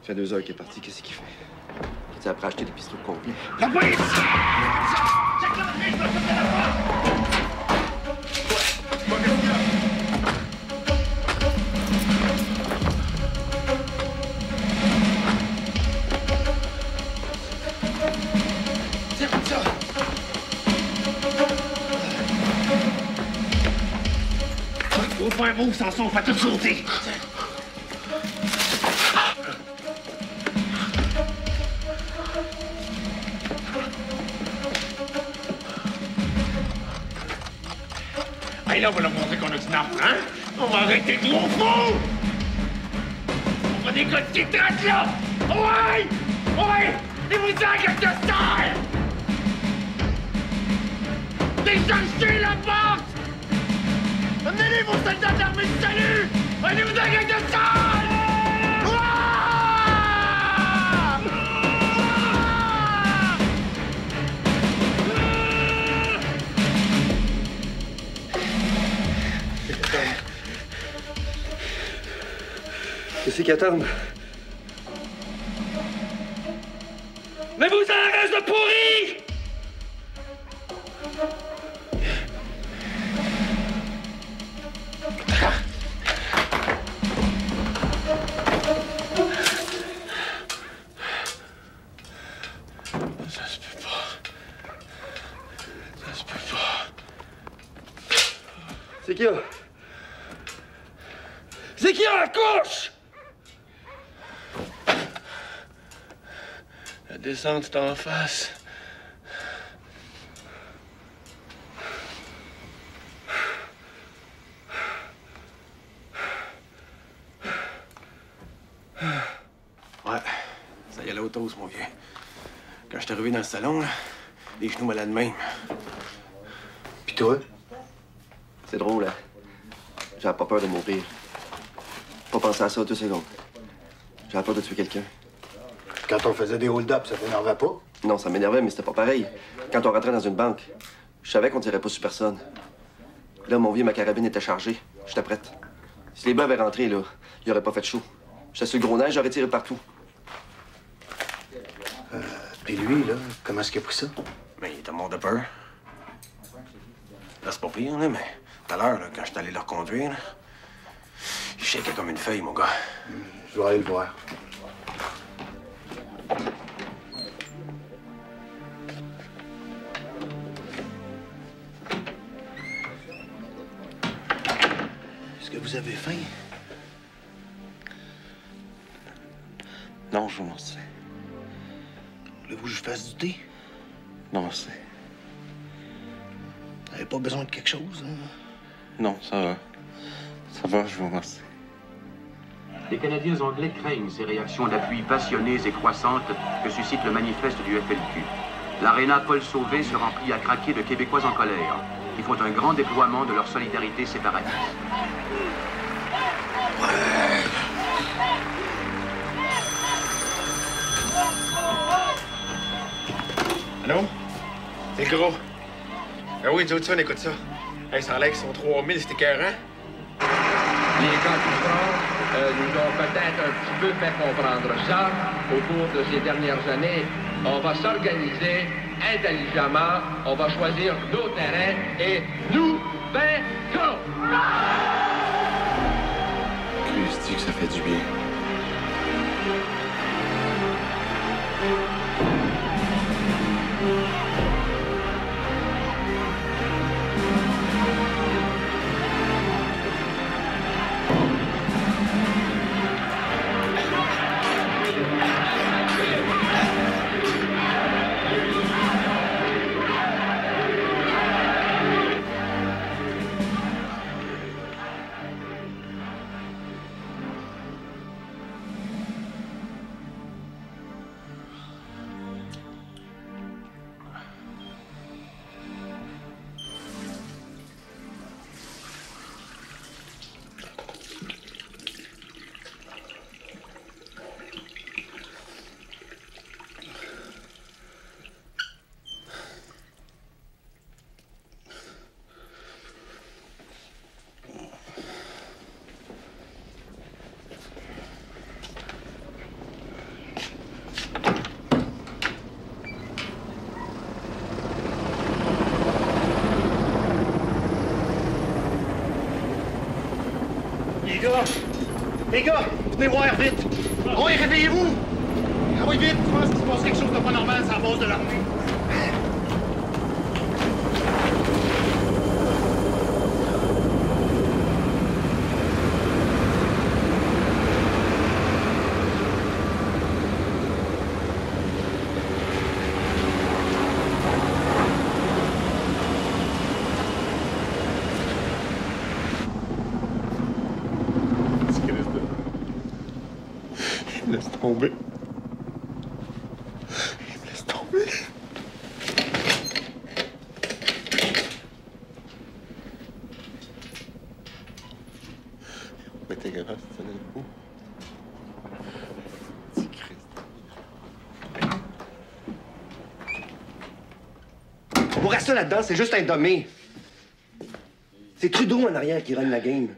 Ça fait 2 heures qu'il est parti. Qu'est-ce qu'il fait? Il après acheter des pistolets complets. La police! Faut faire un move, Samson, on va tout sauter. Hey, là, on va leur montrer qu'on a du nerf, hein? On va arrêter de gros fous! On va des gars de petite traite, là! Ouais! Ouais! Et vous arrêtez de style! Déchargez la porte! Amenez vos soldats de l'armée du salut! Allez vous arrêtez de style! Qu'est-ce qu'ils attendent? Mais vous en reste de pourri! Ça se peut pas. Ça se peut pas. C'est qui, là? Viens à la couche! La descente est en face. Ouais, ça y allait au toast, mon vieux. Quand je suis arrivé dans le salon, là, les genoux malades de même. Pis toi? C'est drôle, hein? J'avais pas peur de mourir. Pas penser à ça 2 secondes. J'avais peur de tuer quelqu'un. Quand on faisait des hold-up, ça t'énervait pas? Non, ça m'énervait, mais c'était pas pareil. Quand on rentrait dans une banque, je savais qu'on tirait pas sur personne. Là, mon vieux, ma carabine était chargée. J'étais prête. Si les bœufs avaient rentré, là, il aurait pas fait chaud. J'étais sur le gros neige, j'aurais tiré partout. Puis lui, là, comment est-ce qu'il a pris ça? Mais il était mort de peur. Là, c'est pas pire, là, mais tout à l'heure, là, quand j'étais allé le reconduire, là, il shakeait comme une feuille, mon gars. Je vais aller le voir. Est-ce que vous avez faim? Non, je vous remercie. Voulez-vous que je fasse du thé? Non, merci. Vous n'avez pas besoin de quelque chose, hein? Non, ça va. Ça va, je vous remercie. Les Canadiens anglais craignent ces réactions d'appui passionnées et croissantes que suscite le manifeste du FLQ. L'aréna Paul Sauvé se remplit à craquer de Québécois en colère, qui font un grand déploiement de leur solidarité séparatiste. Allô? C'est le gros. Ah oui, nous autres, on écoute ça. Hey, ça a l'air qu'ils sont 3000, c'était écœurant. Les gens du front nous ont peut-être un petit peu fait comprendre ça au cours de ces dernières années. On va s'organiser intelligemment, on va choisir nos terrains et nous vaincrons! Christy, que ça fait du bien. Les gars, venez voir vite! Oh, oui, réveillez-vous! Ah oui, vite! Je pense qu'il se passe quelque chose de pas normal sur la base de l'armée. Laisse tomber. Il me laisse tomber. Mais t'es capable de tenir le coup. Petit Christ. Pour rester là-dedans, c'est juste un dommé. C'est Trudeau en arrière qui run la game.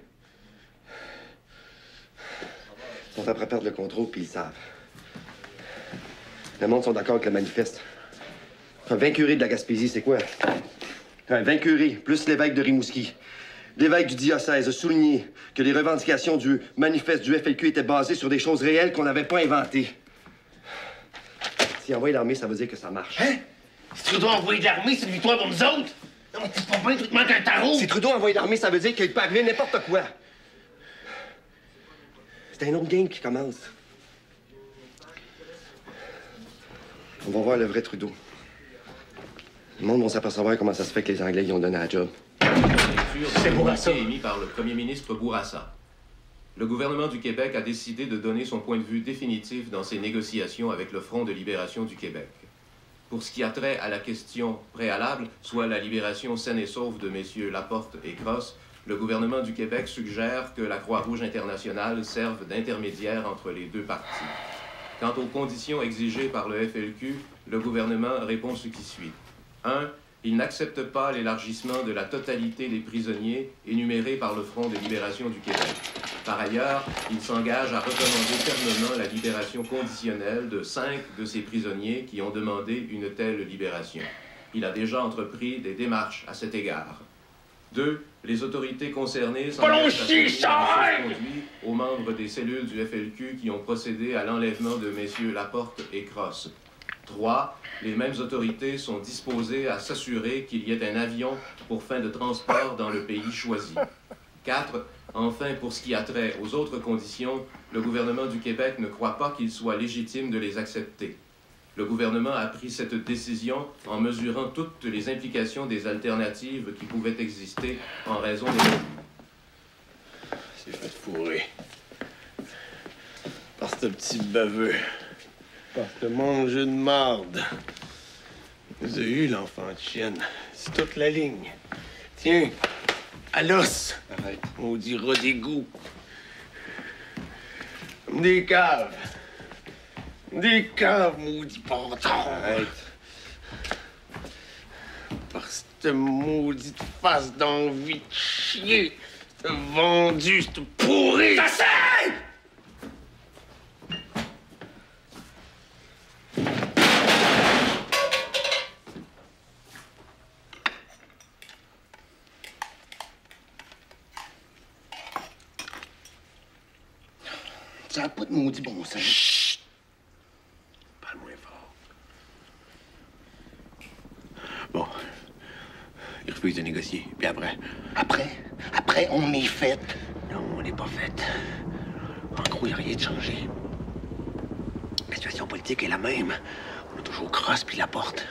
Ils sont après perdre le contrôle, puis ils savent. Le monde sont d'accord avec le manifeste. Un 20 curés de la Gaspésie, c'est quoi? Un 20 curés, plus l'évêque de Rimouski. L'évêque du diocèse a souligné que les revendications du manifeste du FLQ étaient basées sur des choses réelles qu'on n'avait pas inventées. Si envoie l'armée, ça veut dire que ça marche. Hein? Si Trudeau a envoyé de l'armée, c'est une victoire pour nous autres! Non, mais c'est pas bien, tout te manque un tarot! Si Trudeau a envoyé l'armée, ça veut dire qu'il peut arriver n'importe quoi. C'est un autre game qui commence. On va voir le vrai Trudeau. Le monde va s'apercevoir comment ça se fait que les Anglais y ont donné la job. C'est Bourassa. Émis par le premier ministre Bourassa. Le gouvernement du Québec a décidé de donner son point de vue définitif dans ses négociations avec le Front de libération du Québec. Pour ce qui a trait à la question préalable, soit la libération saine et sauve de messieurs Laporte et Cross, le gouvernement du Québec suggère que la Croix-Rouge internationale serve d'intermédiaire entre les deux parties. Quant aux conditions exigées par le FLQ, le gouvernement répond ce qui suit. 1. Il n'accepte pas l'élargissement de la totalité des prisonniers énumérés par le Front de libération du Québec. Par ailleurs, il s'engage à recommander fermement la libération conditionnelle de 5 de ces prisonniers qui ont demandé une telle libération. Il a déjà entrepris des démarches à cet égard. 2. Les autorités concernées s'engagent à fournir un conduit aux membres des cellules du FLQ qui ont procédé à l'enlèvement de messieurs Laporte et Cross. 3. Les mêmes autorités sont disposées à s'assurer qu'il y ait un avion pour fin de transport dans le pays choisi. 4. Enfin, pour ce qui a trait aux autres conditions, le gouvernement du Québec ne croit pas qu'il soit légitime de les accepter. Le gouvernement a pris cette décision en mesurant toutes les implications des alternatives qui pouvaient exister en raison des... C'est fait fourrer. Par ce petit baveux. Par ce mangeux de marde. Vous avez eu l'enfant de chienne. C'est toute la ligne. Tiens, à l'os. Arrête. On dira des goûts. Comme des caves. Des caves, maudit panton. Arrête. Par cette maudite face d'envie de chier. T'as vendu, c'est pourri. Ça sert! Ça n'a pas de maudit bon sens. Chut! Parle moins fort. Bon. Il refuse de négocier. Puis après? Après, on est fait. Non, on n'est pas fait. En gros, il n'y a rien de changé. La situation politique est la même. On a toujours Cross puis Laporte.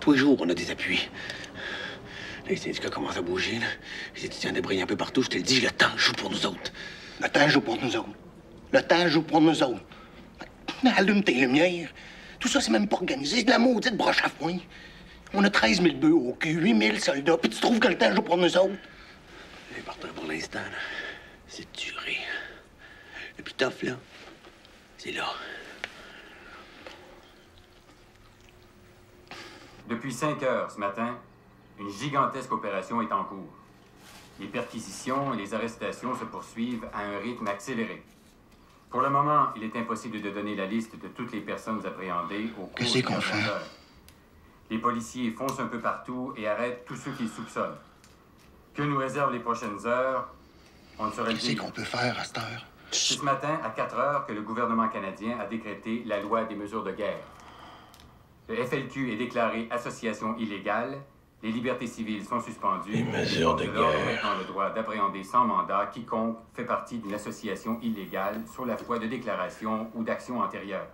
Tous les jours, on a des appuis. Là, les syndicats commencent à bouger. Là. Les étudiants débrayent un peu partout. Je te le dis, le temps joue pour nous autres. Le temps joue pour nous autres. Le temps joue pour nous autres. Allume tes lumières. Tout ça, c'est même pas organisé. C'est de la maudite broche à foin. On a 13 000 bœufs au cul, 8 000 soldats, puis tu trouves que le temps joue pour nous autres? L'important pour l'instant, là, c'est de durer. Le plus tough, là, c'est là. Depuis 5 heures ce matin, une gigantesque opération est en cours. Les perquisitions et les arrestations se poursuivent à un rythme accéléré. Pour le moment, il est impossible de donner la liste de toutes les personnes appréhendées au cours Qu'est-ce qu'on fait? Les policiers foncent un peu partout et arrêtent tous ceux qu'ils soupçonnent. Que nous réservent les prochaines heures, on ne saurait le dire. Qu'est-ce qu'on peut faire à cette heure? C'est ce matin, à 4 heures, que le gouvernement canadien a décrété la loi des mesures de guerre. Le FLQ est déclaré association illégale. Les libertés civiles sont suspendues. Les mesures de guerre. Ont maintenant le droit d'appréhender sans mandat quiconque fait partie d'une association illégale sur la foi de déclaration ou d'action antérieure.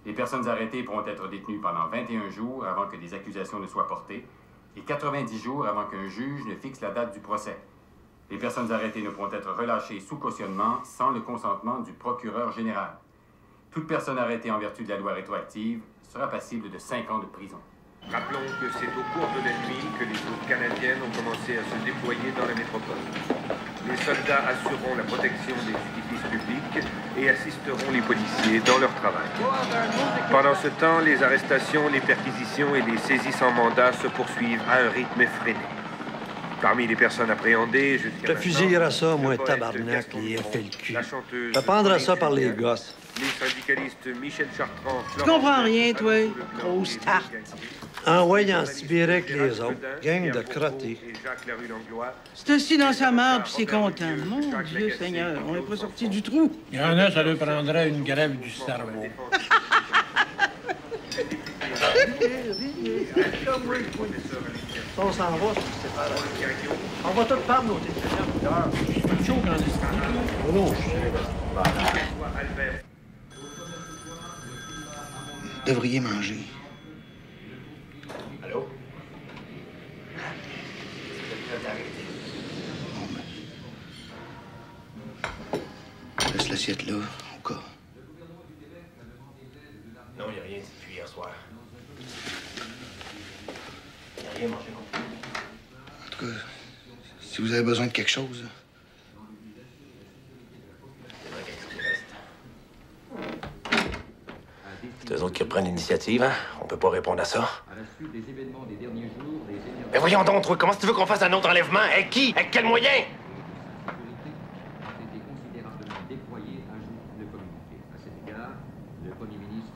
Les personnes arrêtées pourront être détenues pendant 21 jours avant que des accusations ne soient portées et 90 jours avant qu'un juge ne fixe la date du procès. Les personnes arrêtées ne pourront être relâchées sous cautionnement sans le consentement du procureur général. Toute personne arrêtée en vertu de la loi rétroactive sera passible de 5 ans de prison. Rappelons que c'est au cours de la nuit que les troupes canadiennes ont commencé à se déployer dans la métropole. Les soldats assureront la protection des édifices publics et assisteront les policiers dans leur travail. Pendant ce temps, les arrestations, les perquisitions et les saisies sans mandat se poursuivent à un rythme effréné. Parmi les personnes appréhendées, jusqu'à Je te fusillerai ça, moi, tabarnak, les FLQ. Je te prendrai ça par les gosses. Les syndicalistes Michel Chartrand... Tu comprends rien, toi, grosse tarte. Envoyé en Sibérie avec les autres. Gang de crottés. C'est assis dans sa mare puis c'est content. Mon Dieu Seigneur, on n'est pas sorti du trou. Il y en a, ça lui prendrait une grève du cerveau. On s'en va, c'est pas grave. On va tout prendre nos décisions. chaud quand on est. Non, Vous devriez manger. Allô? Laisse l'assiette là, au cas. Non, il n'y a rien dit depuis hier soir. Il n'y a rien mangé non plus. En tout cas, si vous avez besoin de quelque chose... C'est eux autres qui reprennent l'initiative, hein? On peut pas répondre à ça. Mais voyons donc, toi, comment tu veux qu'on fasse un autre enlèvement? Avec qui? Avec quel moyen?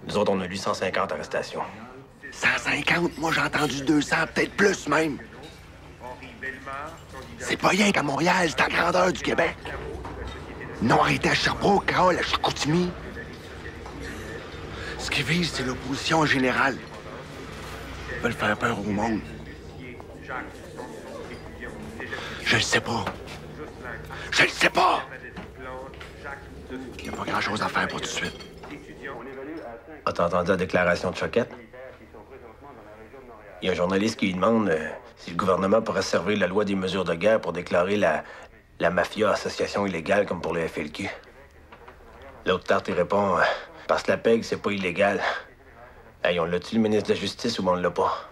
Nous autres, on a lu 150 arrestations. 150? Moi, j'ai entendu 200, peut-être plus même. C'est pas rien qu'à Montréal, c'est la grandeur du Québec. Non arrêté à Sherbrooke, Carole, à Chicoutimi. Ce qu'ils visent, c'est l'opposition générale. Ils veulent faire peur au monde. Je le sais pas. Je le sais pas! Il n'y a pas grand-chose à faire pour tout de suite. As-tu entendu la déclaration de Choquette? Il y a un journaliste qui lui demande si le gouvernement pourrait servir la loi des mesures de guerre pour déclarer la mafia association illégale comme pour le FLQ. L'autre tarte, il répond parce que la PEG, c'est pas illégal. Hey, on l'a-tu le ministre de la Justice ou on l'a pas?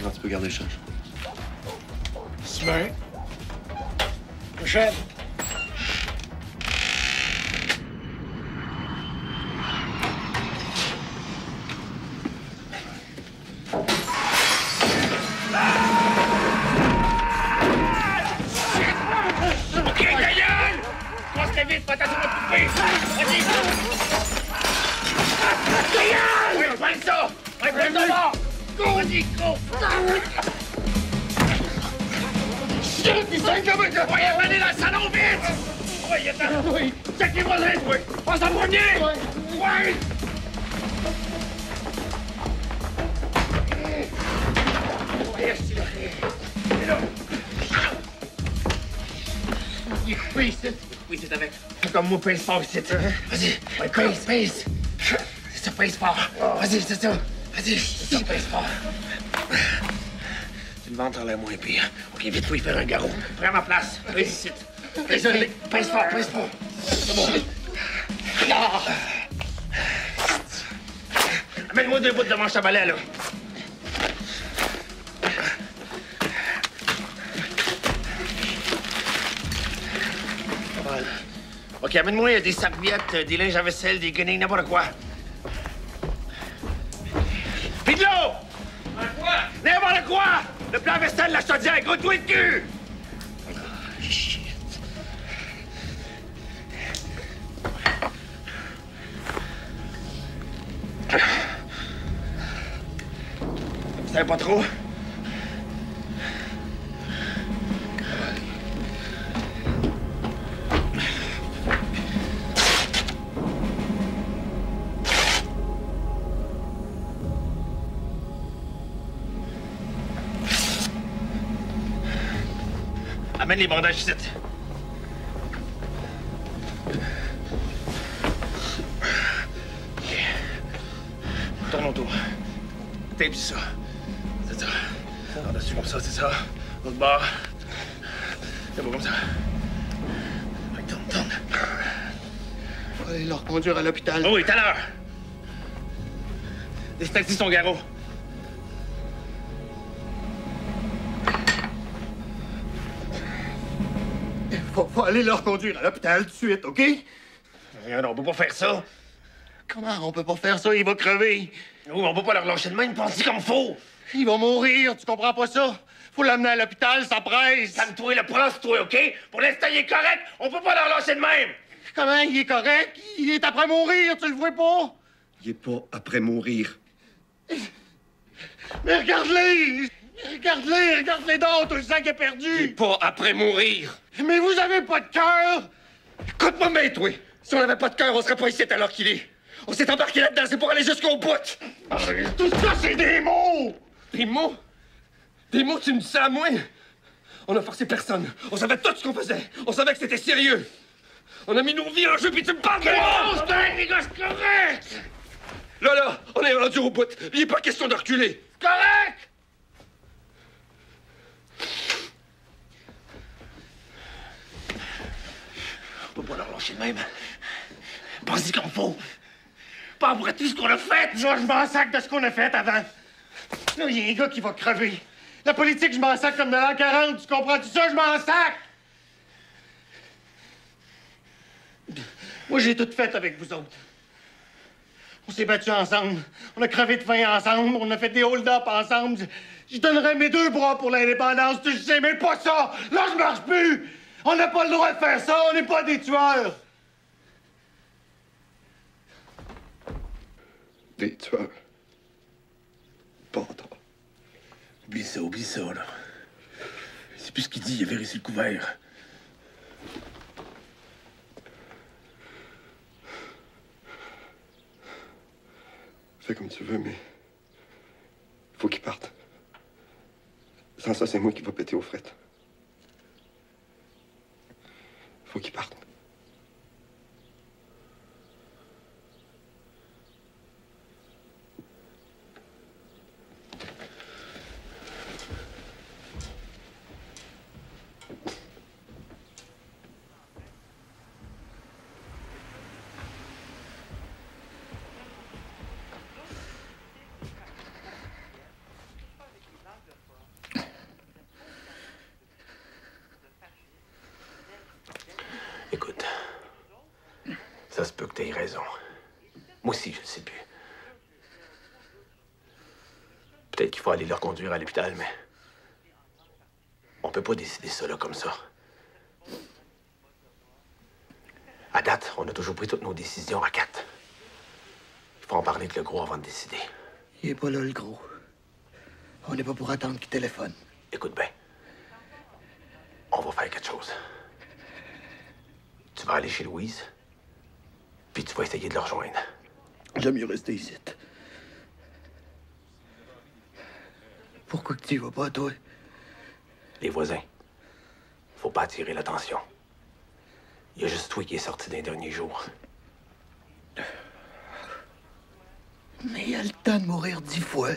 Non, tu peux garder le change. Super. Prochaine. OK, ta gueule! Commence vite, patate sur notre poupée! Vas-y! Ta gueule! Oui, prends ça! Ouais, prends ça là! Go, vas-y, go! Shit, il s'en comme un... Ouais, allez dans le salon, vite! Oui, attends! Oui! Check les voisins, oui! Passe en premier! Ouais! Ouais, je suis là. Et là! Il est coupé ici. Oui, c'est avec. Comme moi, pèse fort ici. Vas-y. Ouais, pèse. C'est ça, pèse fort. Vas-y, c'est ça. Vas-y, c'est ça, pèse fort. Tu le ventre en l'air moins pire. OK, vite, faut y faire un garrot. Prends ma place. Vas-y, ici. Désolé. Pèse fort. C'est bon. Ah. Amène-moi 2 bouts de manche à balai, là. OK, amène-moi des serviettes, des linges à vaisselle, des guenilles, n'importe quoi. Pis de l'eau! Quoi? N'importe quoi! Le plan vaisselle, la chaudière, gros toi le cul! Shit. Vous savez pas trop? Amène les bandages ici. OK. Tourne autour. Tape ça. C'est ça. Par-dessus comme ça, c'est ça. L'autre bord. C'est beau comme ça. Tourne. Faut aller leur conduire à l'hôpital. Oh oui, tout à l'heure. Déstactis ton garrot. Faut aller leur conduire à l'hôpital tout de suite, OK? On peut pas faire ça. Comment on peut pas faire ça? Il va crever. Oui, on peut pas leur lâcher de main, pense-y comme faut. Il va mourir, tu comprends pas ça? Faut l'amener à l'hôpital, ça presse. Calme-toi, le prends-toi, OK? Pour l'instant, il est correct. On peut pas leur lâcher de même. Comment il est correct? Il est après mourir, tu le vois pas? Il est pas après mourir. Mais regarde-les! Regarde-les donc, tout le sang qu'il a perdu! Il est pas après mourir. Mais vous avez pas de cœur! Écoute-moi bien, toi. Si on avait pas de cœur, on serait pas ici à l'heure qu'il est. On s'est embarqué là-dedans, c'est pour aller jusqu'au bout! Arrête. Tout ça, c'est des mots! Des mots? Des mots, tu me dis ça à moi? On a forcé personne. On savait tout ce qu'on faisait. On savait que c'était sérieux. On a mis nos vies en jeu, puis tu me parles de mots! C'est un négoce correct! Là, on est rendu au bout. Il n'est pas question de reculer. Correct! On peut pas leur lâcher de même. Pense-y comme faut. Pas après tout ce qu'on a fait. Là, je m'en sac de ce qu'on a fait avant. Là, il y a un gars qui va crever. La politique, je m'en sac comme dans l'an 40. Tu comprends-tu ça? Je m'en sac! Moi, j'ai tout fait avec vous autres. On s'est battus ensemble. On a crevé de faim ensemble. On a fait des hold-up ensemble. Je donnerais mes 2 bras pour l'indépendance. Tu sais, mais pas ça! Là, je marche plus! On n'a pas le droit de faire ça! On n'est pas des tueurs! Des tueurs. Bâtard. Oublie ça, là. C'est plus ce qu'il dit, il a vérifié le couvert. Fais comme tu veux, mais... faut qu'il parte. Sans ça, c'est moi qui va péter aux frettes. Faut qu'il parte. Écoute, ça se peut que t'aies raison. Moi aussi, je le sais plus. Peut-être qu'il faut aller le reconduire à l'hôpital, mais... on peut pas décider ça, là, comme ça. À date, on a toujours pris toutes nos décisions à 4. Il faut en parler avec le gros avant de décider. Il est pas là, le gros. On n'est pas pour attendre qu'il téléphone. Écoute bien. On va faire quelque chose. Tu vas aller chez Louise, puis tu vas essayer de le rejoindre. J'aime mieux rester ici. Pourquoi que tu y vas pas, toi? Les voisins. Faut pas attirer l'attention. Il y a juste toi qui est sorti dans les derniers jours. Mais il a le temps de mourir 10 fois.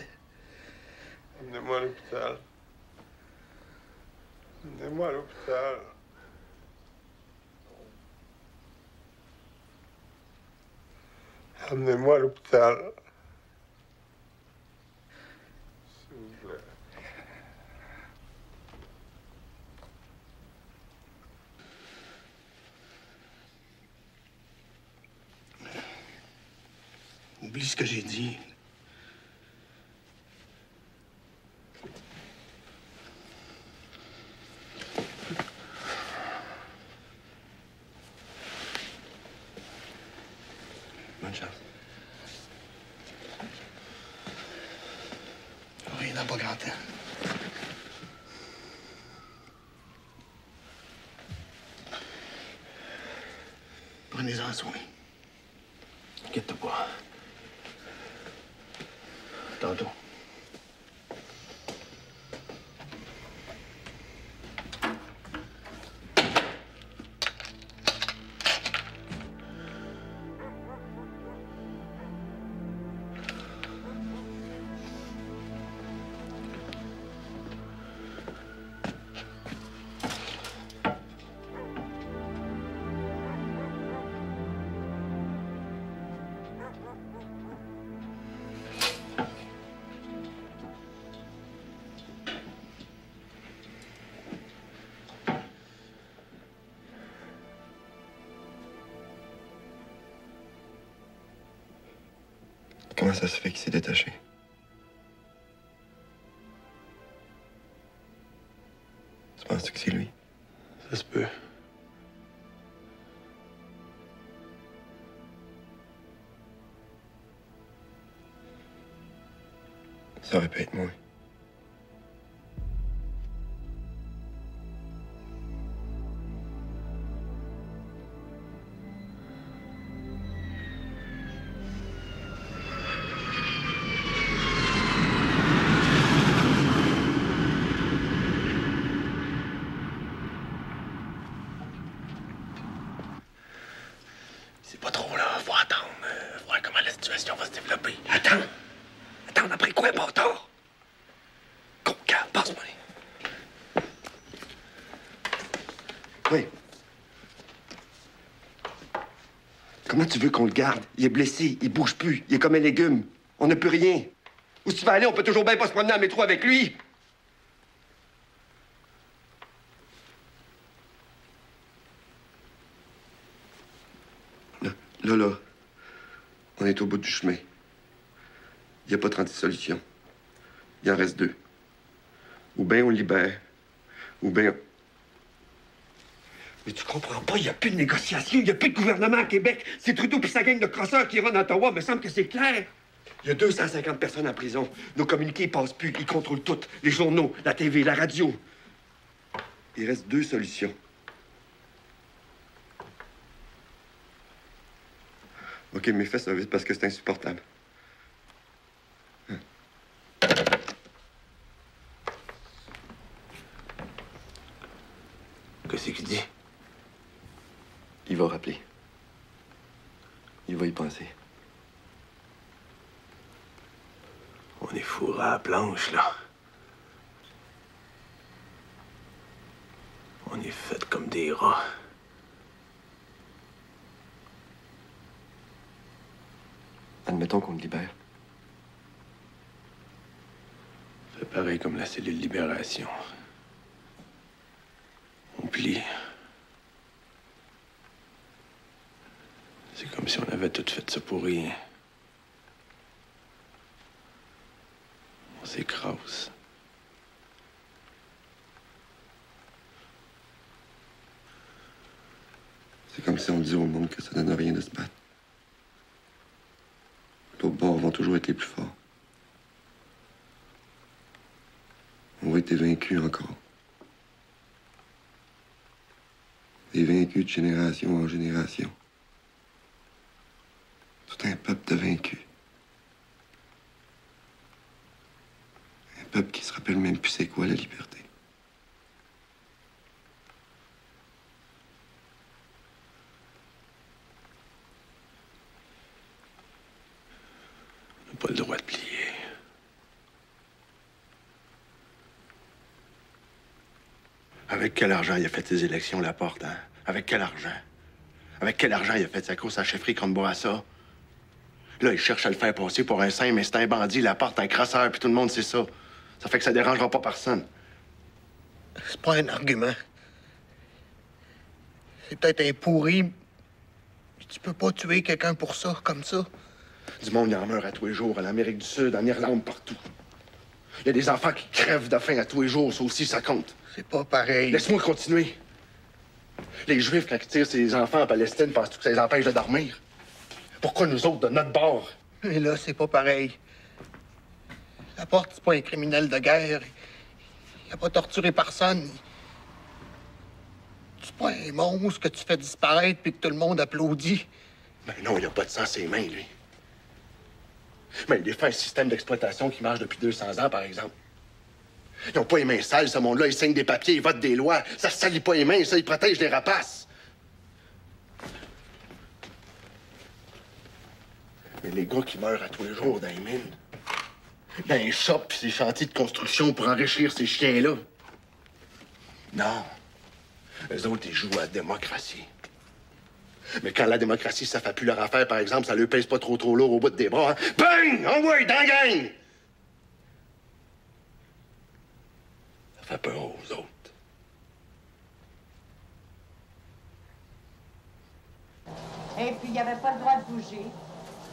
Emmenez-moi à l'hôpital. Emmenez-moi à l'hôpital. Emmenez-moi à l'hôpital. S'il vous plaît. Oublie ce que j'ai dit. Bonne chance. Oui, dans pas grand temps. Prenez-en soin. Inquiète-toi pas. Tantôt. Comment ça se fait qu'il s'est détaché? Tu penses que c'est lui? Ça se peut. Ça aurait pu être moi. Oui. Comment tu veux qu'on le garde? Il est blessé, il bouge plus, il est comme un légume. On n'a plus rien. Où tu vas aller, on peut toujours bien pas se promener en métro avec lui. Là, on est au bout du chemin. Il n'y a pas 36 solutions. Il en reste 2. Ou bien on le libère, ou bien... Mais tu comprends pas, il n'y a plus de négociation, il n'y a plus de gouvernement à Québec. C'est Trudeau puis sa gang de crosseurs qui run Ottawa, me semble que c'est clair. Il y a 250 personnes en prison. Nos communiqués, ils passent plus, ils contrôlent tout. Les journaux, la TV, la radio. Il reste 2 solutions. OK, mais fais ça vite parce que c'est insupportable. Qu'est-ce qu'il dit? Il va rappeler. Il va y penser. On est fourrés à la planche, là. On est fait comme des rats. Admettons qu'on le libère. C'est pareil comme la cellule Libération. On plie. C'est comme si on avait tout fait ça pour rien. On s'écrase. C'est comme si on disait au monde que ça donne rien de se battre. L'autre bord vont toujours être les plus forts. On va être vaincus encore. Des vaincus de génération en génération. Tout un peuple de vaincus. Un peuple qui se rappelle même plus c'est quoi la liberté. On n'a pas le droit de plier. Avec quel argent il a fait ses élections, Laporte, hein? Avec quel argent? Avec quel argent il a fait sa course à chefferie contre Bourassa? Là, il cherche à le faire passer pour un saint, mais c'est un bandit, Laporte, un crasseur, puis tout le monde sait ça. Ça fait que ça dérangera pas personne. C'est pas un argument. C'est peut-être un pourri. Mais tu peux pas tuer quelqu'un pour ça, comme ça. Du monde, il en meurt à tous les jours, en Amérique du Sud, en Irlande, partout. Il y a des enfants qui crèvent de faim à tous les jours, ça aussi, ça compte. C'est pas pareil. Laisse-moi continuer. Les Juifs, quand ils tirent ses enfants en Palestine, pensent-tu que ça les empêche de dormir? Pourquoi nous autres, de notre bord? Mais là, c'est pas pareil. Laporte, c'est pas un criminel de guerre. Il a pas torturé personne. C'est pas un monstre que tu fais disparaître puis que tout le monde applaudit. Ben non, il a pas de sang ses mains, lui. Mais il défend un système d'exploitation qui marche depuis 200 ans, par exemple. Ils n'ont pas les mains sales, ce monde-là. Ils signent des papiers, ils votent des lois. Ça se salit pas les mains, ça, ils protègent les rapaces. Mais les gars qui meurent à tous les jours dans les mines, dans les shops pis ces chantiers de construction pour enrichir ces chiens-là. Non. Eux autres, ils jouent à la démocratie. Mais quand la démocratie, ça fait plus leur affaire, par exemple, ça leur pèse pas trop lourd au bout des bras, hein? Bang! Envoie, dans la gang! Ça fait peur aux autres. Et puis, il n'y avait pas le droit de bouger.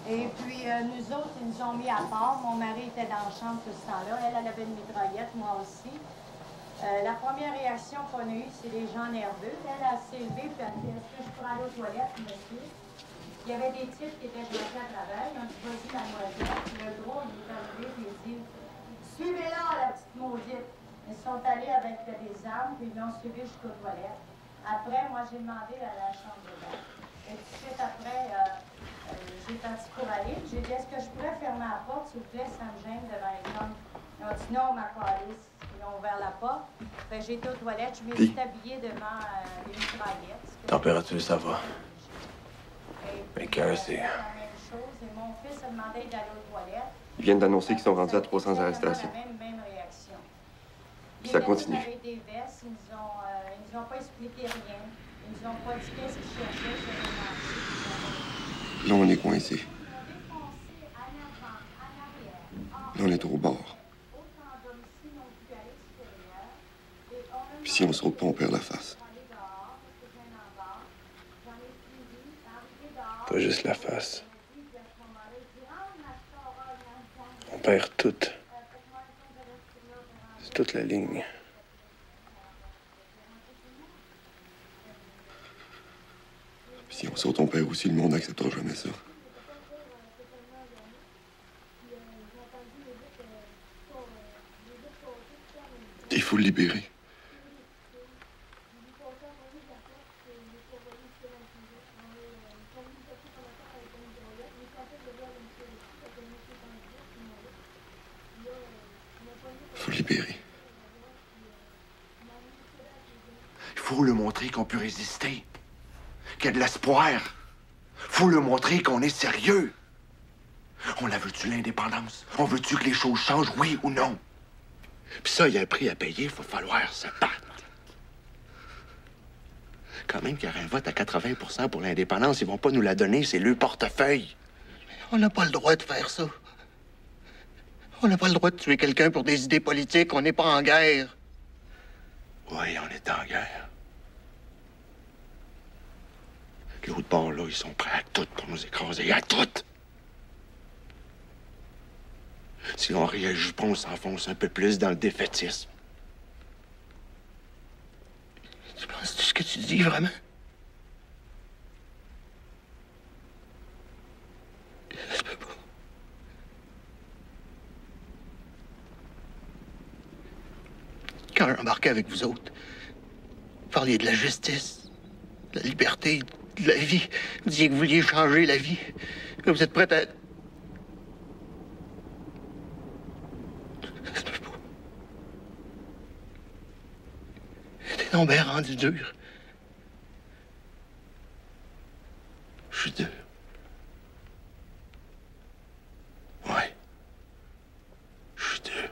Et puis, nous autres, ils nous ont mis à part. Mon mari était dans la chambre tout ce temps-là. Elle avait une mitraillette, moi aussi. La première réaction qu'on a eue, c'est les gens nerveux. Elle s'est levée, puis elle a dit, est-ce que je pourrais aller aux toilettes, monsieur? Il y avait des types qui étaient bloqués à travers. Ils ont dit, vas-y, mademoiselle. Puis le gros, il est arrivé, puis il a dit, suivez-la, la petite maudite. Ils sont allés avec des armes, puis ils l'ont suivi jusqu'aux toilettes. Après, moi, j'ai demandé à la chambre de bain. Et tout de suite après, j'ai parti pour aller. J'ai dit, est-ce que je pourrais fermer la porte, s'il vous plaît, ça me gêne devant les hommes. Ils ont dit, non, ma calice. Ils ont ouvert la porte. Fait j'ai été aux toilettes. Je me suis habillée devant les mitraillettes. Température, ça va. Mais cœur, c'est... La même chose. Et mon fils a demandé d'aller aux toilettes. Ils viennent d'annoncer qu'ils sont rendus à 300 arrestations. La même réaction. Puis ça continue. Avec des vestes, ils nous ont pas expliqué rien. Ils nous ont pas dit qu'est-ce qu'ils cherchaient sur le marché. Là, on est coincé. Là, on est au bord. Puis si on saute pas, on perd la face. Pas juste la face. On perd tout. C'est toute la ligne. Puis si on saute, on perd aussi. Le monde n'acceptera jamais ça. Il faut le libérer. Il faut le libérer. Il faut lui montrer qu'on peut résister, qu'il y a de l'espoir. Faut lui montrer qu'on est sérieux. On la veut-tu, l'indépendance? On veut-tu que les choses changent, oui ou non? Puis ça, il y a un prix à payer, il va falloir se battre. Quand même qu'il y aurait un vote à 80 pour l'indépendance, ils vont pas nous la donner, c'est le portefeuille. On n'a pas le droit de faire ça. On n'a pas le droit de tuer quelqu'un pour des idées politiques. On n'est pas en guerre. Oui, on est en guerre. L'autre bord, là, ils sont prêts à tout pour nous écraser. À tout! Si on réagit pas, on s'enfonce un peu plus dans le défaitisme. Tu penses ce que tu dis, vraiment? Ça se peut pas. Quand j'embarquais avec vous autres, vous parliez de la justice, de la liberté, de la vie. Vous disiez que vous vouliez changer la vie. Que vous êtes prête à... Ça se peut pas. T'es donc bien rendu dur. Je suis dur. Ouais. Je suis dur.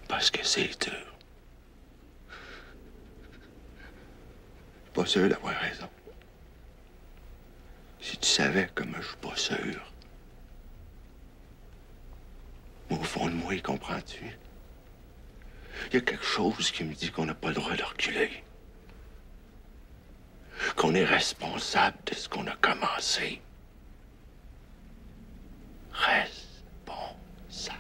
Parce que c'est dur. Pas sûr d'avoir raison. Si tu savais comment je suis pas sûr. Moi, au fond de moi, comprends-tu? Il y a quelque chose qui me dit qu'on n'a pas le droit de reculer. Qu'on est responsable de ce qu'on a commencé. Responsable.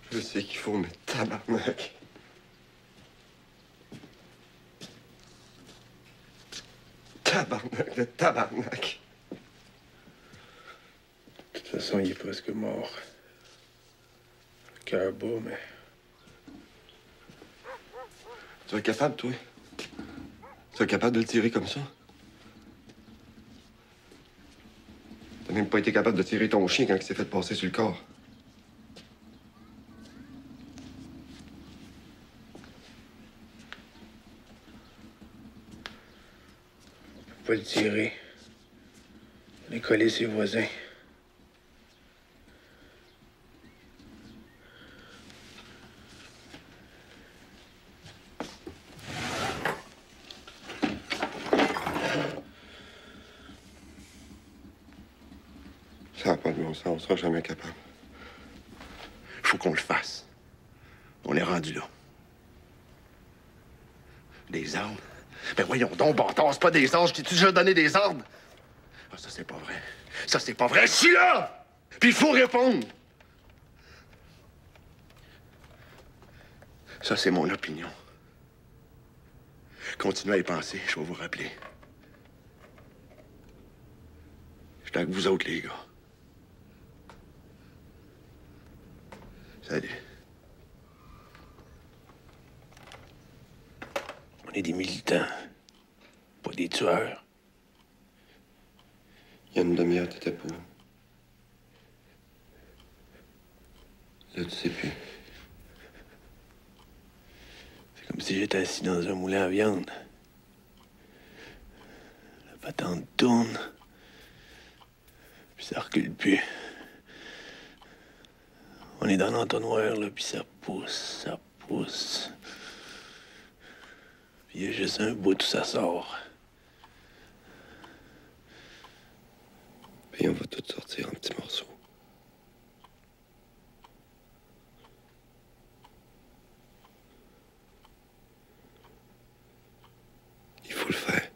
Je sais qu'il faut, mais tabarnak. Tabarnak de tabarnak. De toute façon, il est presque mort. Le cœur bas, mais... Tu vas être capable, toi? Tu vas être capable de le tirer comme ça? T'as même pas été capable de tirer ton chien quand il s'est fait passer sur le corps. Pas le tirer. Les coller ses voisins. Ça n'a pas de bon sens, on sera jamais capable. Il faut qu'on le fasse. On est rendu là. Des armes? Ben voyons donc, bâtard, c'est pas des anges. T'es-tu déjà donné des ordres? Ah, ça, c'est pas vrai. Ça, c'est pas vrai. Je suis là! Puis il faut répondre. Ça, c'est mon opinion. Continuez à y penser, je vais vous rappeler. Je suis avec vous autres, les gars. Salut. On est des militants, pas des tueurs. Il y a une demi-heure, t'étais pas. Là, tu sais plus. Comme si j'étais assis dans un moulin à viande. La patente tourne. Puis ça recule plus. On est dans l'entonnoir, là, puis ça pousse, ça pousse. Puis il y a juste un bout où ça sort. Puis on va tout sortir en petits morceaux. Il faut le faire.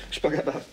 Je suis pas capable.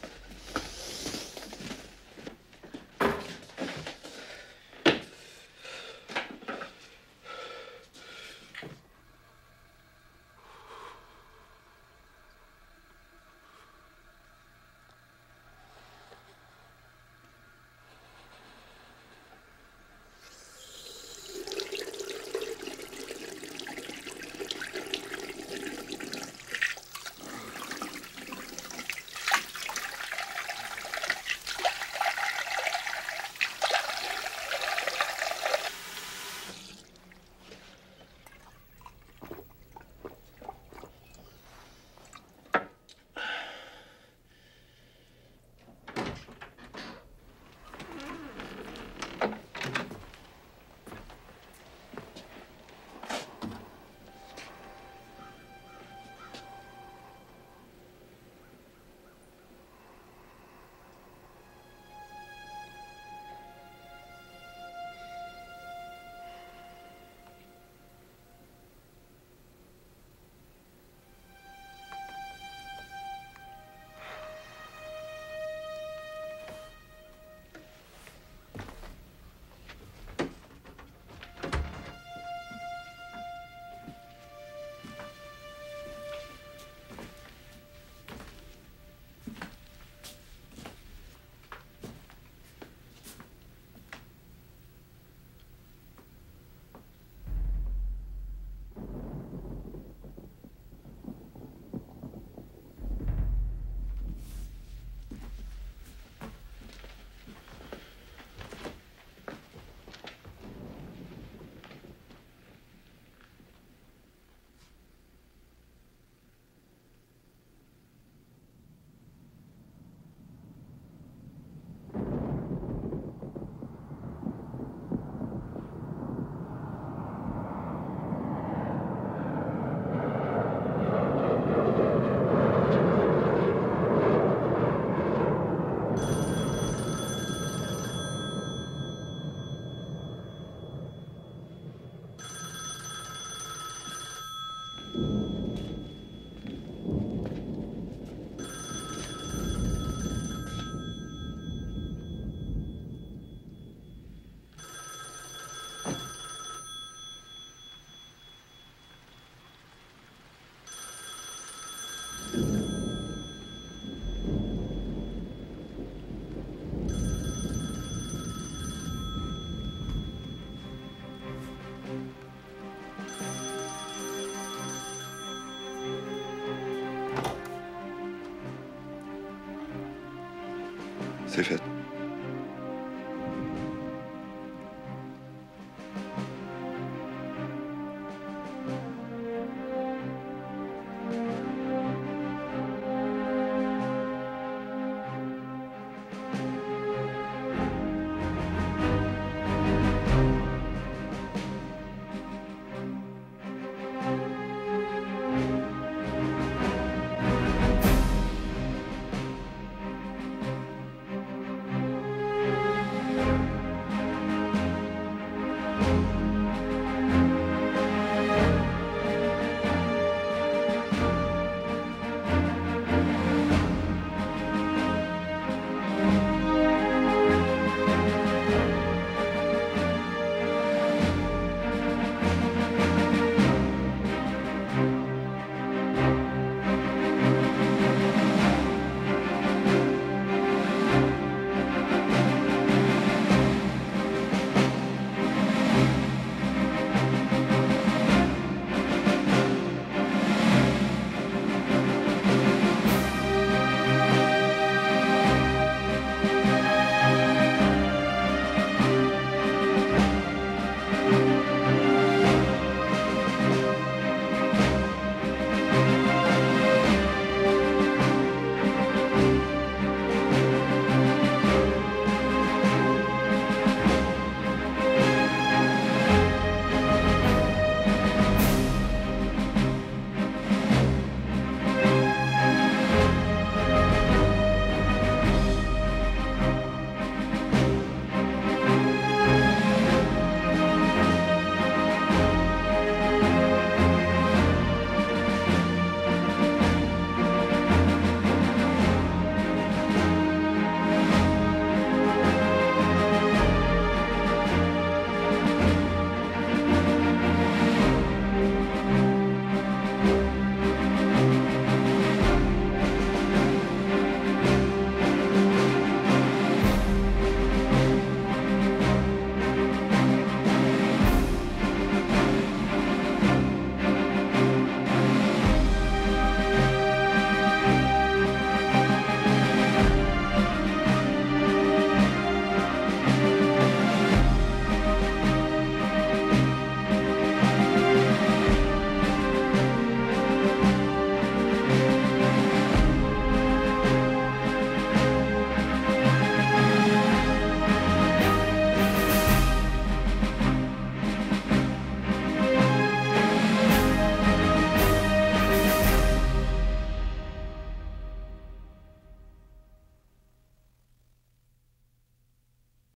C'est fait.